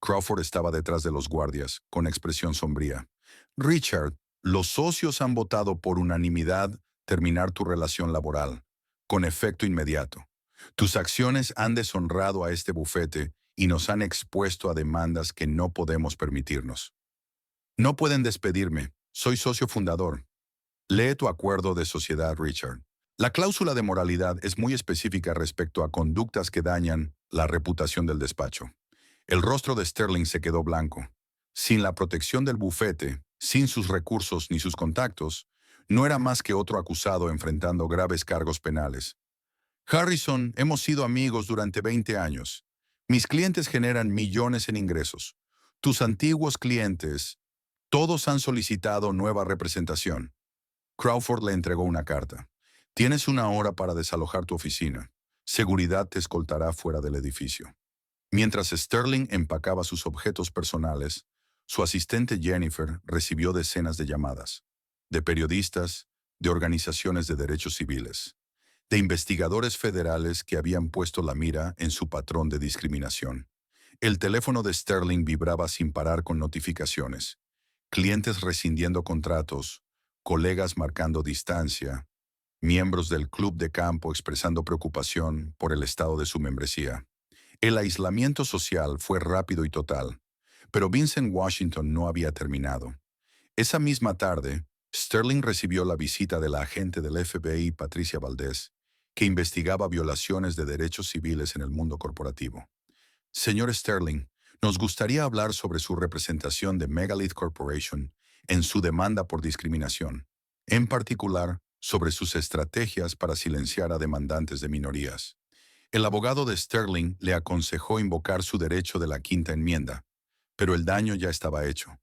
Crawford estaba detrás de los guardias, con expresión sombría. Richard, los socios han votado por unanimidad terminar tu relación laboral, con efecto inmediato. Tus acciones han deshonrado a este bufete y nos han expuesto a demandas que no podemos permitirnos. No pueden despedirme, soy socio fundador. Lee tu acuerdo de sociedad, Richard. La cláusula de moralidad es muy específica respecto a conductas que dañan la reputación del despacho. El rostro de Sterling se quedó blanco. Sin la protección del bufete, sin sus recursos ni sus contactos, no era más que otro acusado enfrentando graves cargos penales. Harrison, hemos sido amigos durante 20 años. Mis clientes generan millones en ingresos. Tus antiguos clientes, todos han solicitado nueva representación. Crawford le entregó una carta. Tienes una hora para desalojar tu oficina. Seguridad te escoltará fuera del edificio. Mientras Sterling empacaba sus objetos personales, su asistente Jennifer recibió decenas de llamadas, de periodistas, de organizaciones de derechos civiles, de investigadores federales que habían puesto la mira en su patrón de discriminación. El teléfono de Sterling vibraba sin parar con notificaciones, clientes rescindiendo contratos, colegas marcando distancia, miembros del club de campo expresando preocupación por el estado de su membresía. El aislamiento social fue rápido y total, pero Vincent Washington no había terminado. Esa misma tarde, Sterling recibió la visita de la agente del FBI, Patricia Valdés, que investigaba violaciones de derechos civiles en el mundo corporativo. Señor Sterling, nos gustaría hablar sobre su representación de Megalith Corporation en su demanda por discriminación, en particular sobre sus estrategias para silenciar a demandantes de minorías. El abogado de Sterling le aconsejó invocar su derecho de la Quinta Enmienda, pero el daño ya estaba hecho.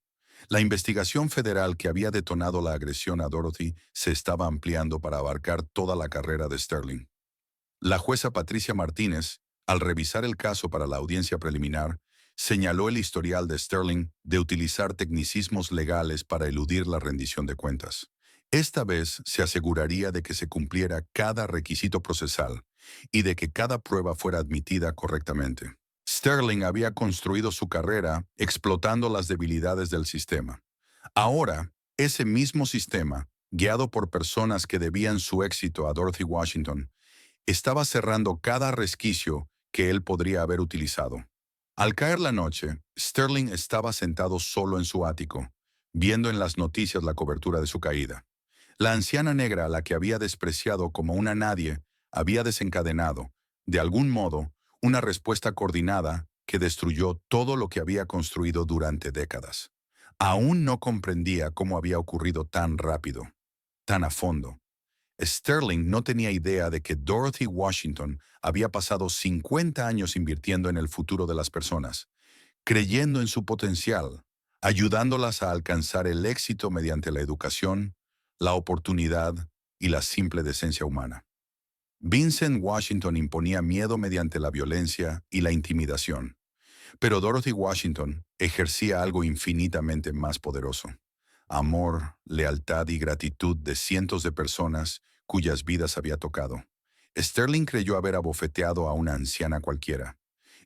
La investigación federal que había detonado la agresión a Dorothy se estaba ampliando para abarcar toda la carrera de Sterling. La jueza Patricia Martínez, al revisar el caso para la audiencia preliminar, señaló el historial de Sterling de utilizar tecnicismos legales para eludir la rendición de cuentas. Esta vez se aseguraría de que se cumpliera cada requisito procesal y de que cada prueba fuera admitida correctamente. Sterling había construido su carrera explotando las debilidades del sistema. Ahora, ese mismo sistema, guiado por personas que debían su éxito a Dorothy Washington, estaba cerrando cada resquicio que él podría haber utilizado. Al caer la noche, Sterling estaba sentado solo en su ático, viendo en las noticias la cobertura de su caída. La anciana negra a la que había despreciado como una nadie había desencadenado, de algún modo, una respuesta coordinada que destruyó todo lo que había construido durante décadas. Aún no comprendía cómo había ocurrido tan rápido, tan a fondo. Sterling no tenía idea de que Dorothy Washington había pasado 50 años invirtiendo en el futuro de las personas, creyendo en su potencial, ayudándolas a alcanzar el éxito mediante la educación, la oportunidad y la simple decencia humana. Vincent Washington imponía miedo mediante la violencia y la intimidación, pero Dorothy Washington ejercía algo infinitamente más poderoso: amor, lealtad y gratitud de cientos de personas cuyas vidas había tocado. Sterling creyó haber abofeteado a una anciana cualquiera.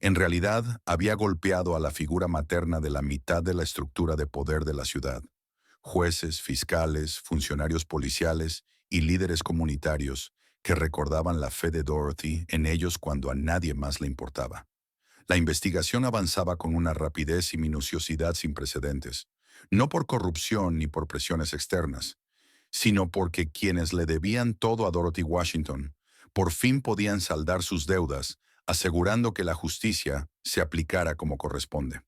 En realidad, había golpeado a la figura materna de la mitad de la estructura de poder de la ciudad. Jueces, fiscales, funcionarios policiales y líderes comunitarios que recordaban la fe de Dorothy en ellos cuando a nadie más le importaba. La investigación avanzaba con una rapidez y minuciosidad sin precedentes, no por corrupción ni por presiones externas, sino porque quienes le debían todo a Dorothy Washington por fin podían saldar sus deudas, asegurando que la justicia se aplicara como corresponde.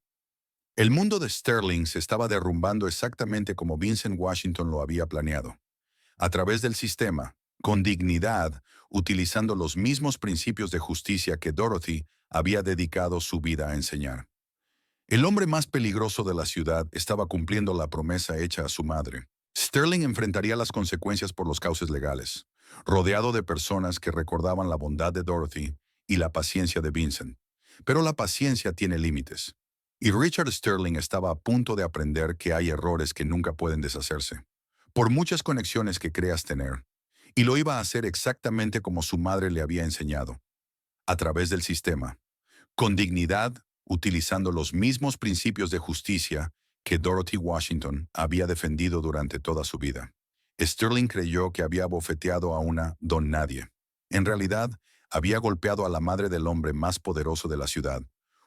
El mundo de Sterling se estaba derrumbando exactamente como Vincent Washington lo había planeado, a través del sistema, con dignidad, utilizando los mismos principios de justicia que Dorothy había dedicado su vida a enseñar. El hombre más peligroso de la ciudad estaba cumpliendo la promesa hecha a su madre. Sterling enfrentaría las consecuencias por los cauces legales, rodeado de personas que recordaban la bondad de Dorothy y la paciencia de Vincent. Pero la paciencia tiene límites. Y Richard Sterling estaba a punto de aprender que hay errores que nunca pueden deshacerse, por muchas conexiones que creas tener. Y lo iba a hacer exactamente como su madre le había enseñado, a través del sistema, con dignidad, utilizando los mismos principios de justicia que Dorothy Washington había defendido durante toda su vida. Sterling creyó que había bofeteado a una don nadie. En realidad, había golpeado a la madre del hombre más poderoso de la ciudad,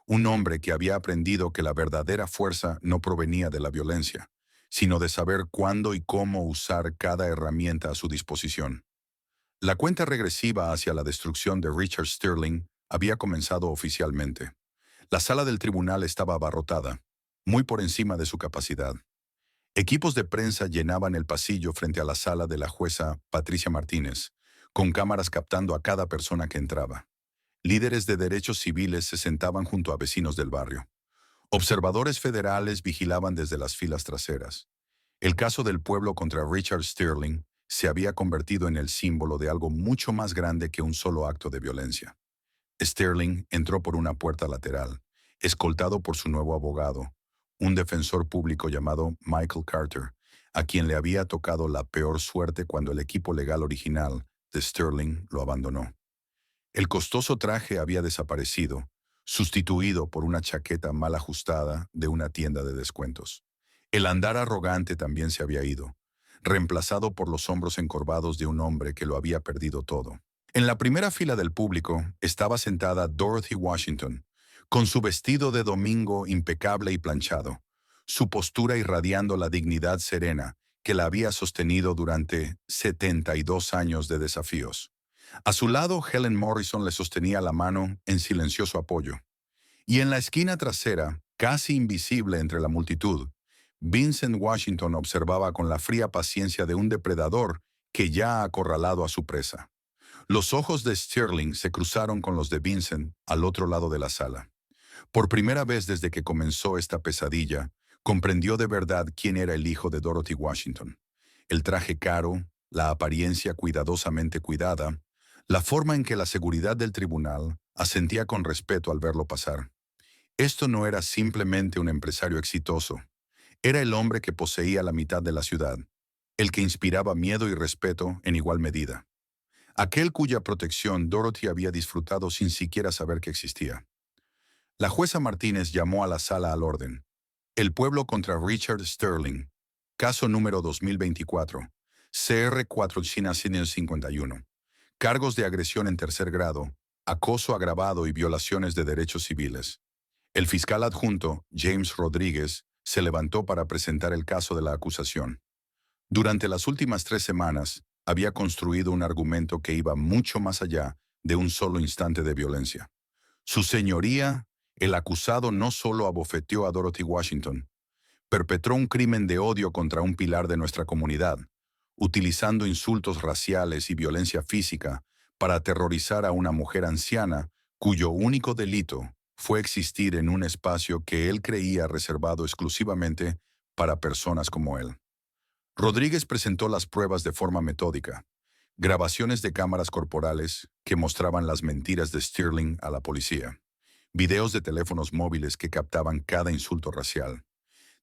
un hombre que había aprendido que la verdadera fuerza no provenía de la violencia, sino de saber cuándo y cómo usar cada herramienta a su disposición. La cuenta regresiva hacia la destrucción de Richard Sterling había comenzado oficialmente. La sala del tribunal estaba abarrotada, muy por encima de su capacidad. Equipos de prensa llenaban el pasillo frente a la sala de la jueza Patricia Martínez, con cámaras captando a cada persona que entraba. Líderes de derechos civiles se sentaban junto a vecinos del barrio. Observadores federales vigilaban desde las filas traseras. El caso del pueblo contra Richard Sterling se había convertido en el símbolo de algo mucho más grande que un solo acto de violencia. Sterling entró por una puerta lateral, escoltado por su nuevo abogado, un defensor público llamado Michael Carter, a quien le había tocado la peor suerte cuando el equipo legal original de Sterling lo abandonó. El costoso traje había desaparecido, sustituido por una chaqueta mal ajustada de una tienda de descuentos. El andar arrogante también se había ido, reemplazado por los hombros encorvados de un hombre que lo había perdido todo. En la primera fila del público estaba sentada Dorothy Washington, con su vestido de domingo impecable y planchado, su postura irradiando la dignidad serena que la había sostenido durante 72 años de desafíos. A su lado, Helen Morrison le sostenía la mano en silencioso apoyo. Y en la esquina trasera, casi invisible entre la multitud, Vincent Washington observaba con la fría paciencia de un depredador que ya ha acorralado a su presa. Los ojos de Sterling se cruzaron con los de Vincent al otro lado de la sala. Por primera vez desde que comenzó esta pesadilla, comprendió de verdad quién era el hijo de Dorothy Washington. El traje caro, la apariencia cuidadosamente cuidada, la forma en que la seguridad del tribunal asentía con respeto al verlo pasar. Esto no era simplemente un empresario exitoso. Era el hombre que poseía la mitad de la ciudad, el que inspiraba miedo y respeto en igual medida. Aquel cuya protección Dorothy había disfrutado sin siquiera saber que existía. La jueza Martínez llamó a la sala al orden. El pueblo contra Richard Sterling. Caso número 2024. CR 451. Cargos de agresión en tercer grado, acoso agravado y violaciones de derechos civiles. El fiscal adjunto, James Rodríguez, se levantó para presentar el caso de la acusación. Durante las últimas 3 semanas, había construido un argumento que iba mucho más allá de un solo instante de violencia. Su señoría, el acusado no solo abofeteó a Dorothy Washington, perpetró un crimen de odio contra un pilar de nuestra comunidad, utilizando insultos raciales y violencia física para aterrorizar a una mujer anciana cuyo único delito fue existir en un espacio que él creía reservado exclusivamente para personas como él. Rodríguez presentó las pruebas de forma metódica, grabaciones de cámaras corporales que mostraban las mentiras de Sterling a la policía, videos de teléfonos móviles que captaban cada insulto racial,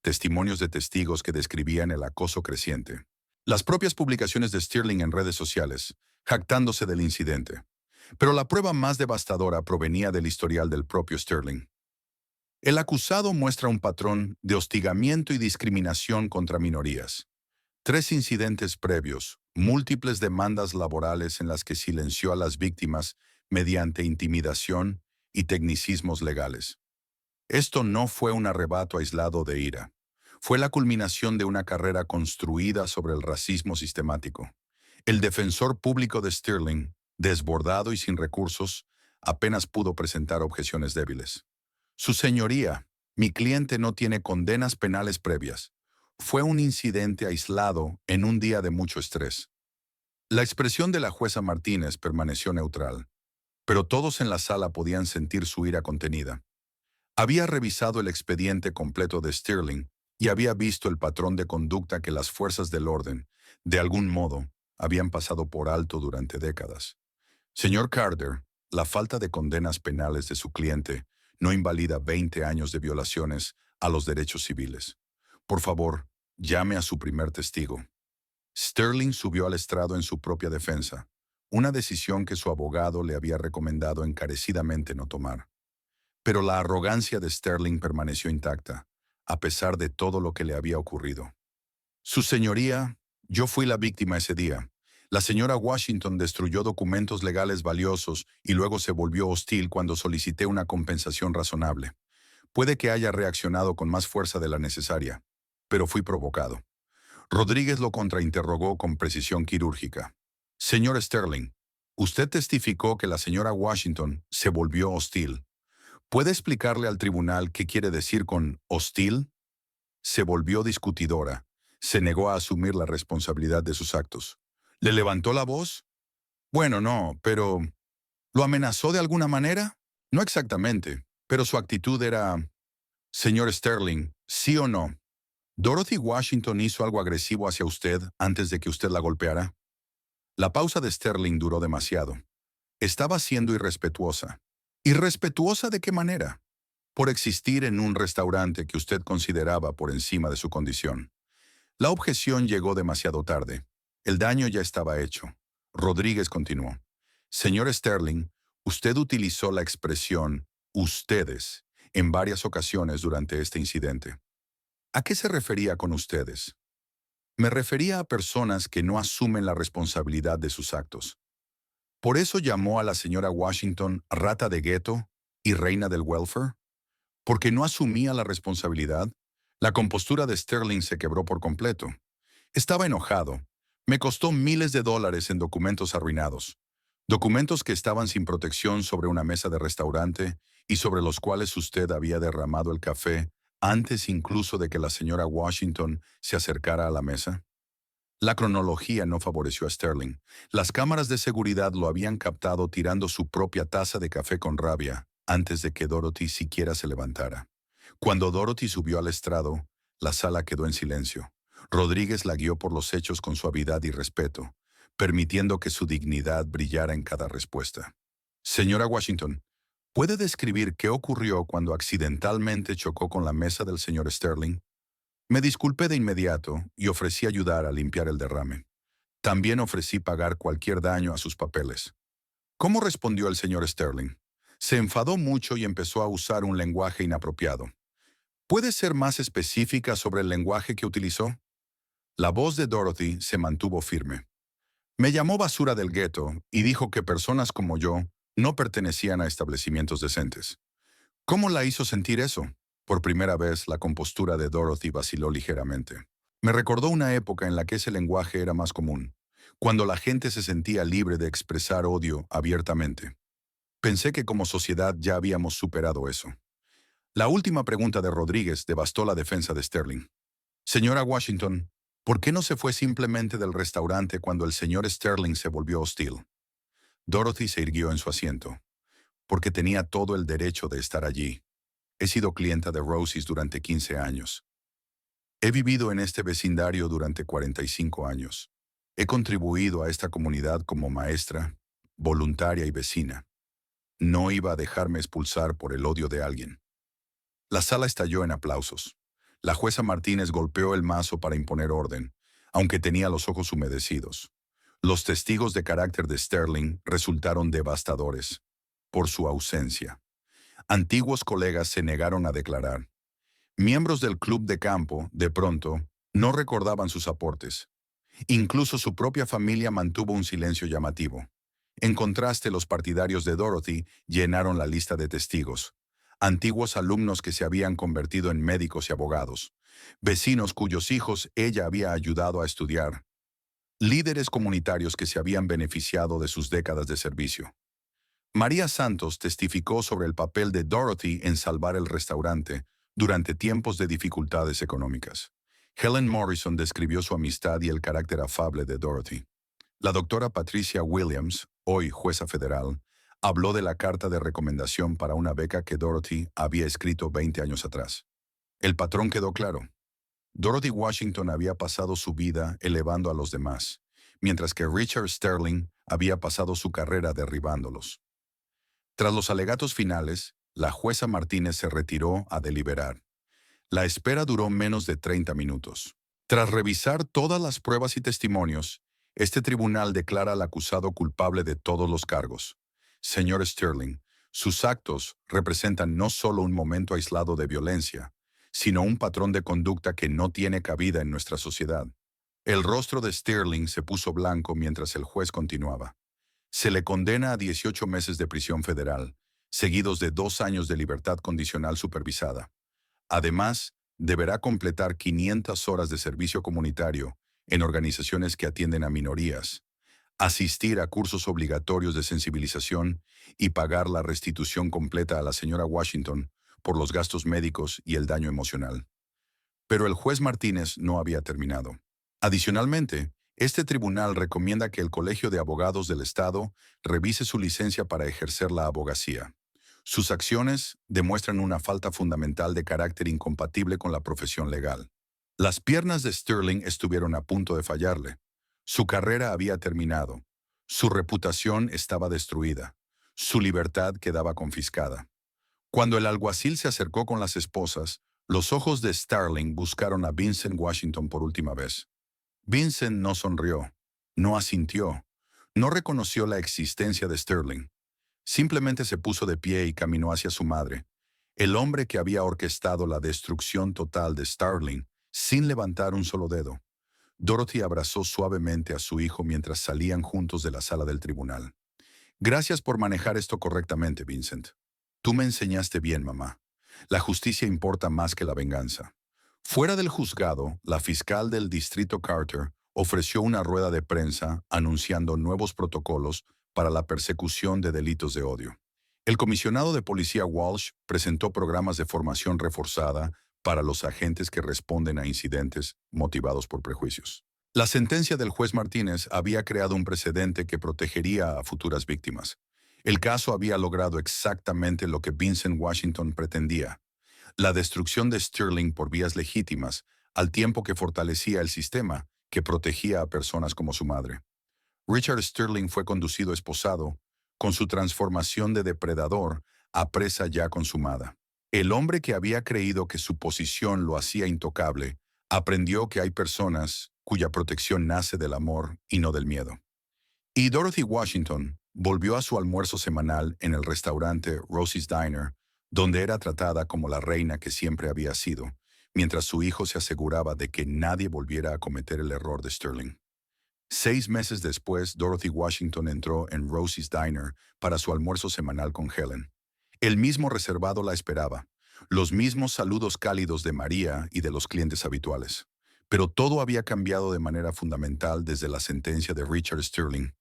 testimonios de testigos que describían el acoso creciente, las propias publicaciones de Sterling en redes sociales, jactándose del incidente. Pero la prueba más devastadora provenía del historial del propio Sterling. El acusado muestra un patrón de hostigamiento y discriminación contra minorías. 3 incidentes previos, múltiples demandas laborales en las que silenció a las víctimas mediante intimidación y tecnicismos legales. Esto no fue un arrebato aislado de ira. Fue la culminación de una carrera construida sobre el racismo sistemático. El defensor público de Sterling, desbordado y sin recursos, apenas pudo presentar objeciones débiles. Su señoría, mi cliente no tiene condenas penales previas. Fue un incidente aislado en un día de mucho estrés. La expresión de la jueza Martínez permaneció neutral, pero todos en la sala podían sentir su ira contenida. Había revisado el expediente completo de Sterling y había visto el patrón de conducta que las fuerzas del orden, de algún modo, habían pasado por alto durante décadas. Señor Carter, la falta de condenas penales de su cliente no invalida 20 años de violaciones a los derechos civiles. Por favor, llame a su primer testigo. Sterling subió al estrado en su propia defensa, una decisión que su abogado le había recomendado encarecidamente no tomar. Pero la arrogancia de Sterling permaneció intacta, a pesar de todo lo que le había ocurrido. Su señoría, yo fui la víctima ese día. La señora Washington destruyó documentos legales valiosos y luego se volvió hostil cuando solicité una compensación razonable. Puede que haya reaccionado con más fuerza de la necesaria. pero fui provocado. Rodríguez lo contrainterrogó con precisión quirúrgica. Señor Sterling, usted testificó que la señora Washington se volvió hostil. ¿Puede explicarle al tribunal qué quiere decir con hostil? Se volvió discutidora. Se negó a asumir la responsabilidad de sus actos. ¿Le levantó la voz? Bueno, no, pero ¿lo amenazó de alguna manera? No exactamente, pero su actitud era... Señor Sterling, ¿sí o no? ¿Dorothy Washington hizo algo agresivo hacia usted antes de que usted la golpeara? La pausa de Sterling duró demasiado. Estaba siendo irrespetuosa. ¿Irrespetuosa de qué manera? Por existir en un restaurante que usted consideraba por encima de su condición. La objeción llegó demasiado tarde. El daño ya estaba hecho. Rodríguez continuó. Señor Sterling, usted utilizó la expresión ustedes en varias ocasiones durante este incidente. ¿A qué se refería con ustedes? Me refería a personas que no asumen la responsabilidad de sus actos. ¿Por eso llamó a la señora Washington rata de gueto y reina del welfare? ¿Porque no asumía la responsabilidad? La compostura de Sterling se quebró por completo. Estaba enojado. Me costó miles de dólares en documentos arruinados. Documentos que estaban sin protección sobre una mesa de restaurante y sobre los cuales usted había derramado el café antes incluso de que la señora Washington se acercara a la mesa. La cronología no favoreció a Sterling. Las cámaras de seguridad lo habían captado tirando su propia taza de café con rabia antes de que Dorothy siquiera se levantara. Cuando Dorothy subió al estrado, la sala quedó en silencio. Rodríguez la guió por los hechos con suavidad y respeto, permitiendo que su dignidad brillara en cada respuesta. Señora Washington, ¿puede describir qué ocurrió cuando accidentalmente chocó con la mesa del señor Sterling? Me disculpé de inmediato y ofrecí ayudar a limpiar el derrame. También ofrecí pagar cualquier daño a sus papeles. ¿Cómo respondió el señor Sterling? Se enfadó mucho y empezó a usar un lenguaje inapropiado. ¿Puede ser más específica sobre el lenguaje que utilizó? La voz de Dorothy se mantuvo firme. Me llamó basura del gueto y dijo que personas como yo no pertenecían a establecimientos decentes. ¿Cómo la hizo sentir eso? Por primera vez, la compostura de Dorothy vaciló ligeramente. Me recordó una época en la que ese lenguaje era más común, cuando la gente se sentía libre de expresar odio abiertamente. Pensé que como sociedad ya habíamos superado eso. La última pregunta de Rodríguez devastó la defensa de Sterling. Señora Washington, ¿por qué no se fue simplemente del restaurante cuando el señor Sterling se volvió hostil? Dorothy se irguió en su asiento. Porque tenía todo el derecho de estar allí. He sido clienta de Rosie's durante 15 años. He vivido en este vecindario durante 45 años. He contribuido a esta comunidad como maestra, voluntaria y vecina. No iba a dejarme expulsar por el odio de alguien. La sala estalló en aplausos. La jueza Martínez golpeó el mazo para imponer orden, aunque tenía los ojos humedecidos. Los testigos de carácter de Sterling resultaron devastadores por su ausencia. Antiguos colegas se negaron a declarar. Miembros del club de campo, de pronto, no recordaban sus aportes. Incluso su propia familia mantuvo un silencio llamativo. En contraste, los partidarios de Dorothy llenaron la lista de testigos. Antiguos alumnos que se habían convertido en médicos y abogados. Vecinos cuyos hijos ella había ayudado a estudiar. Líderes comunitarios que se habían beneficiado de sus décadas de servicio. María Santos testificó sobre el papel de Dorothy en salvar el restaurante durante tiempos de dificultades económicas. Helen Morrison describió su amistad y el carácter afable de Dorothy. La doctora Patricia Williams, hoy jueza federal, habló de la carta de recomendación para una beca que Dorothy había escrito 20 años atrás. El patrón quedó claro. Dorothy Washington había pasado su vida elevando a los demás, mientras que Richard Sterling había pasado su carrera derribándolos. Tras los alegatos finales, la jueza Martínez se retiró a deliberar. La espera duró menos de 30 minutos. Tras revisar todas las pruebas y testimonios, este tribunal declara al acusado culpable de todos los cargos. Señor Sterling, sus actos representan no solo un momento aislado de violencia, sino un patrón de conducta que no tiene cabida en nuestra sociedad. El rostro de Sterling se puso blanco mientras el juez continuaba. Se le condena a 18 meses de prisión federal, seguidos de 2 años de libertad condicional supervisada. Además, deberá completar 500 horas de servicio comunitario en organizaciones que atienden a minorías, asistir a cursos obligatorios de sensibilización y pagar la restitución completa a la señora Washington por los gastos médicos y el daño emocional. Pero el juez Martínez no había terminado. Adicionalmente, este tribunal recomienda que el Colegio de Abogados del Estado revise su licencia para ejercer la abogacía. Sus acciones demuestran una falta fundamental de carácter incompatible con la profesión legal. Las piernas de Sterling estuvieron a punto de fallarle. Su carrera había terminado. Su reputación estaba destruida. Su libertad quedaba confiscada. Cuando el alguacil se acercó con las esposas, los ojos de Sterling buscaron a Vincent Washington por última vez. Vincent no sonrió, no asintió, no reconoció la existencia de Sterling. Simplemente se puso de pie y caminó hacia su madre, el hombre que había orquestado la destrucción total de Sterling sin levantar un solo dedo. Dorothy abrazó suavemente a su hijo mientras salían juntos de la sala del tribunal. Gracias por manejar esto correctamente, Vincent. Tú me enseñaste bien, mamá. La justicia importa más que la venganza. Fuera del juzgado, la fiscal del distrito Carter ofreció una rueda de prensa anunciando nuevos protocolos para la persecución de delitos de odio. El comisionado de policía Walsh presentó programas de formación reforzada para los agentes que responden a incidentes motivados por prejuicios. La sentencia del juez Martínez había creado un precedente que protegería a futuras víctimas. El caso había logrado exactamente lo que Vincent Washington pretendía: la destrucción de Sterling por vías legítimas, al tiempo que fortalecía el sistema que protegía a personas como su madre. Richard Sterling fue conducido esposado, con su transformación de depredador a presa ya consumada. El hombre que había creído que su posición lo hacía intocable, aprendió que hay personas cuya protección nace del amor y no del miedo. Y Dorothy Washington volvió a su almuerzo semanal en el restaurante Rosie's Diner, donde era tratada como la reina que siempre había sido, mientras su hijo se aseguraba de que nadie volviera a cometer el error de Sterling. 6 meses después, Dorothy Washington entró en Rosie's Diner para su almuerzo semanal con Helen. El mismo reservado la esperaba, los mismos saludos cálidos de María y de los clientes habituales. Pero todo había cambiado de manera fundamental desde la sentencia de Richard Sterling.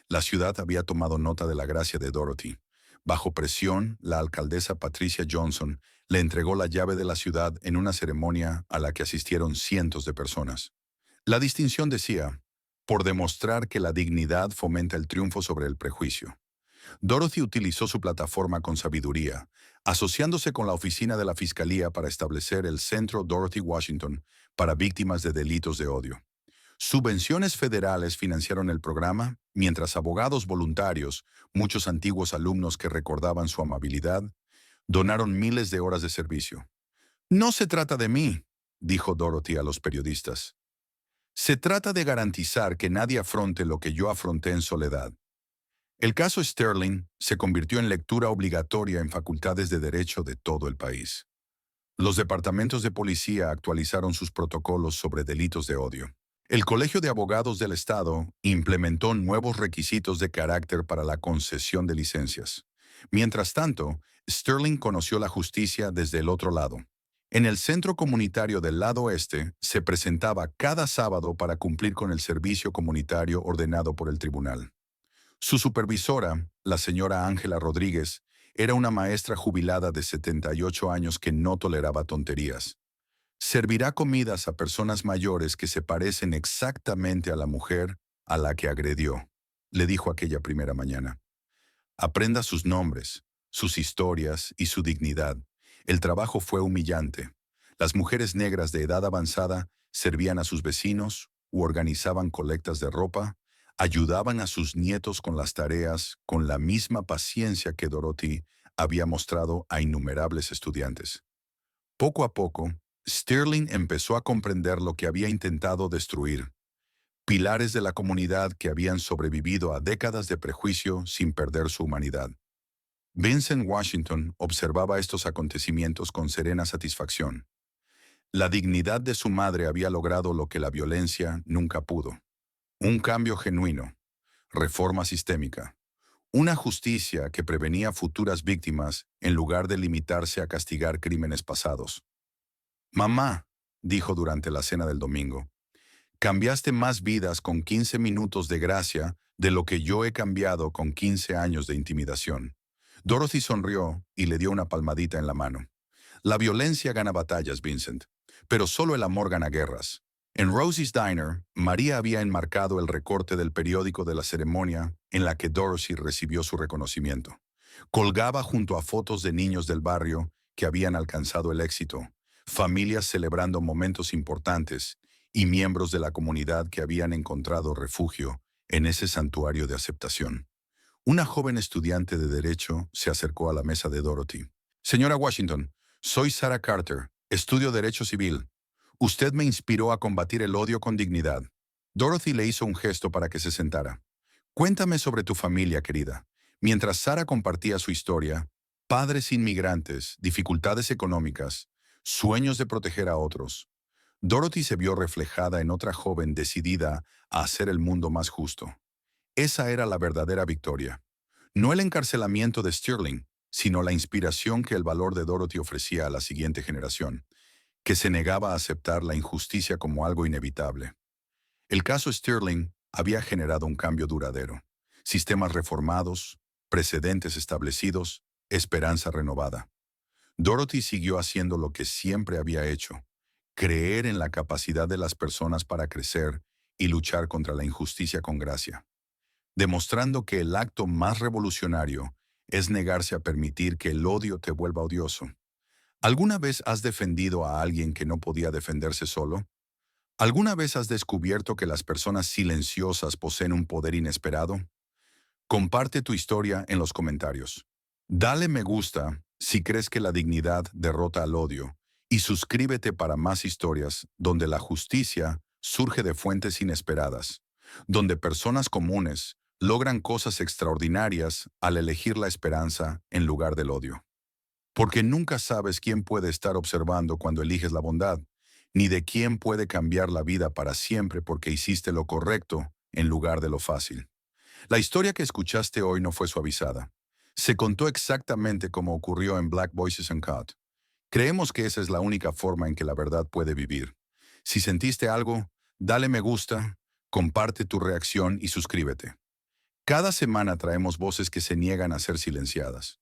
La ciudad había tomado nota de la gracia de Dorothy. Bajo presión, la alcaldesa Patricia Johnson le entregó la llave de la ciudad en una ceremonia a la que asistieron cientos de personas. La distinción decía: por demostrar que la dignidad fomenta el triunfo sobre el prejuicio. Dorothy utilizó su plataforma con sabiduría, asociándose con la oficina de la Fiscalía para establecer el Centro Dorothy Washington para víctimas de delitos de odio. Subvenciones federales financiaron el programa, mientras abogados voluntarios, muchos antiguos alumnos que recordaban su amabilidad, donaron miles de horas de servicio. No se trata de mí, dijo Dorothy a los periodistas. Se trata de garantizar que nadie afronte lo que yo afronté en soledad. El caso Sterling se convirtió en lectura obligatoria en facultades de derecho de todo el país. Los departamentos de policía actualizaron sus protocolos sobre delitos de odio. El Colegio de Abogados del Estado implementó nuevos requisitos de carácter para la concesión de licencias. Mientras tanto, Sterling conoció la justicia desde el otro lado. En el centro comunitario del lado oeste se presentaba cada sábado para cumplir con el servicio comunitario ordenado por el tribunal. Su supervisora, la señora Ángela Rodríguez, era una maestra jubilada de 78 años que no toleraba tonterías. Servirá comidas a personas mayores que se parecen exactamente a la mujer a la que agredió, le dijo aquella primera mañana. Aprenda sus nombres, sus historias y su dignidad. El trabajo fue humillante. Las mujeres negras de edad avanzada servían a sus vecinos u organizaban colectas de ropa, ayudaban a sus nietos con las tareas con la misma paciencia que Dorothy había mostrado a innumerables estudiantes. Poco a poco, Sterling empezó a comprender lo que había intentado destruir: pilares de la comunidad que habían sobrevivido a décadas de prejuicio sin perder su humanidad. Vincent Washington observaba estos acontecimientos con serena satisfacción. La dignidad de su madre había logrado lo que la violencia nunca pudo: un cambio genuino, reforma sistémica, una justicia que prevenía futuras víctimas en lugar de limitarse a castigar crímenes pasados. Mamá, dijo durante la cena del domingo, cambiaste más vidas con 15 minutos de gracia de lo que yo he cambiado con 15 años de intimidación. Dorothy sonrió y le dio una palmadita en la mano. La violencia gana batallas, Vincent, pero solo el amor gana guerras. En Rosie's Diner, María había enmarcado el recorte del periódico de la ceremonia en la que Dorothy recibió su reconocimiento. Colgaba junto a fotos de niños del barrio que habían alcanzado el éxito, familias celebrando momentos importantes y miembros de la comunidad que habían encontrado refugio en ese santuario de aceptación. Una joven estudiante de Derecho se acercó a la mesa de Dorothy. Señora Washington, soy Sarah Carter, estudio Derecho Civil. Usted me inspiró a combatir el odio con dignidad. Dorothy le hizo un gesto para que se sentara. Cuéntame sobre tu familia, querida. Mientras Sarah compartía su historia, padres inmigrantes, dificultades económicas, sueños de proteger a otros, Dorothy se vio reflejada en otra joven decidida a hacer el mundo más justo. Esa era la verdadera victoria. No el encarcelamiento de Stirling, sino la inspiración que el valor de Dorothy ofrecía a la siguiente generación, que se negaba a aceptar la injusticia como algo inevitable. El caso Stirling había generado un cambio duradero. Sistemas reformados, precedentes establecidos, esperanza renovada. Dorothy siguió haciendo lo que siempre había hecho, creer en la capacidad de las personas para crecer y luchar contra la injusticia con gracia, demostrando que el acto más revolucionario es negarse a permitir que el odio te vuelva odioso. ¿Alguna vez has defendido a alguien que no podía defenderse solo? ¿Alguna vez has descubierto que las personas silenciosas poseen un poder inesperado? Comparte tu historia en los comentarios. Dale me gusta si crees que la dignidad derrota al odio y suscríbete para más historias donde la justicia surge de fuentes inesperadas, donde personas comunes logran cosas extraordinarias al elegir la esperanza en lugar del odio. Porque nunca sabes quién puede estar observando cuando eliges la bondad, ni de quién puede cambiar la vida para siempre porque hiciste lo correcto en lugar de lo fácil. La historia que escuchaste hoy no fue suavizada. Se contó exactamente como ocurrió en Black Voices Uncut. Creemos que esa es la única forma en que la verdad puede vivir. Si sentiste algo, dale me gusta, comparte tu reacción y suscríbete. Cada semana traemos voces que se niegan a ser silenciadas.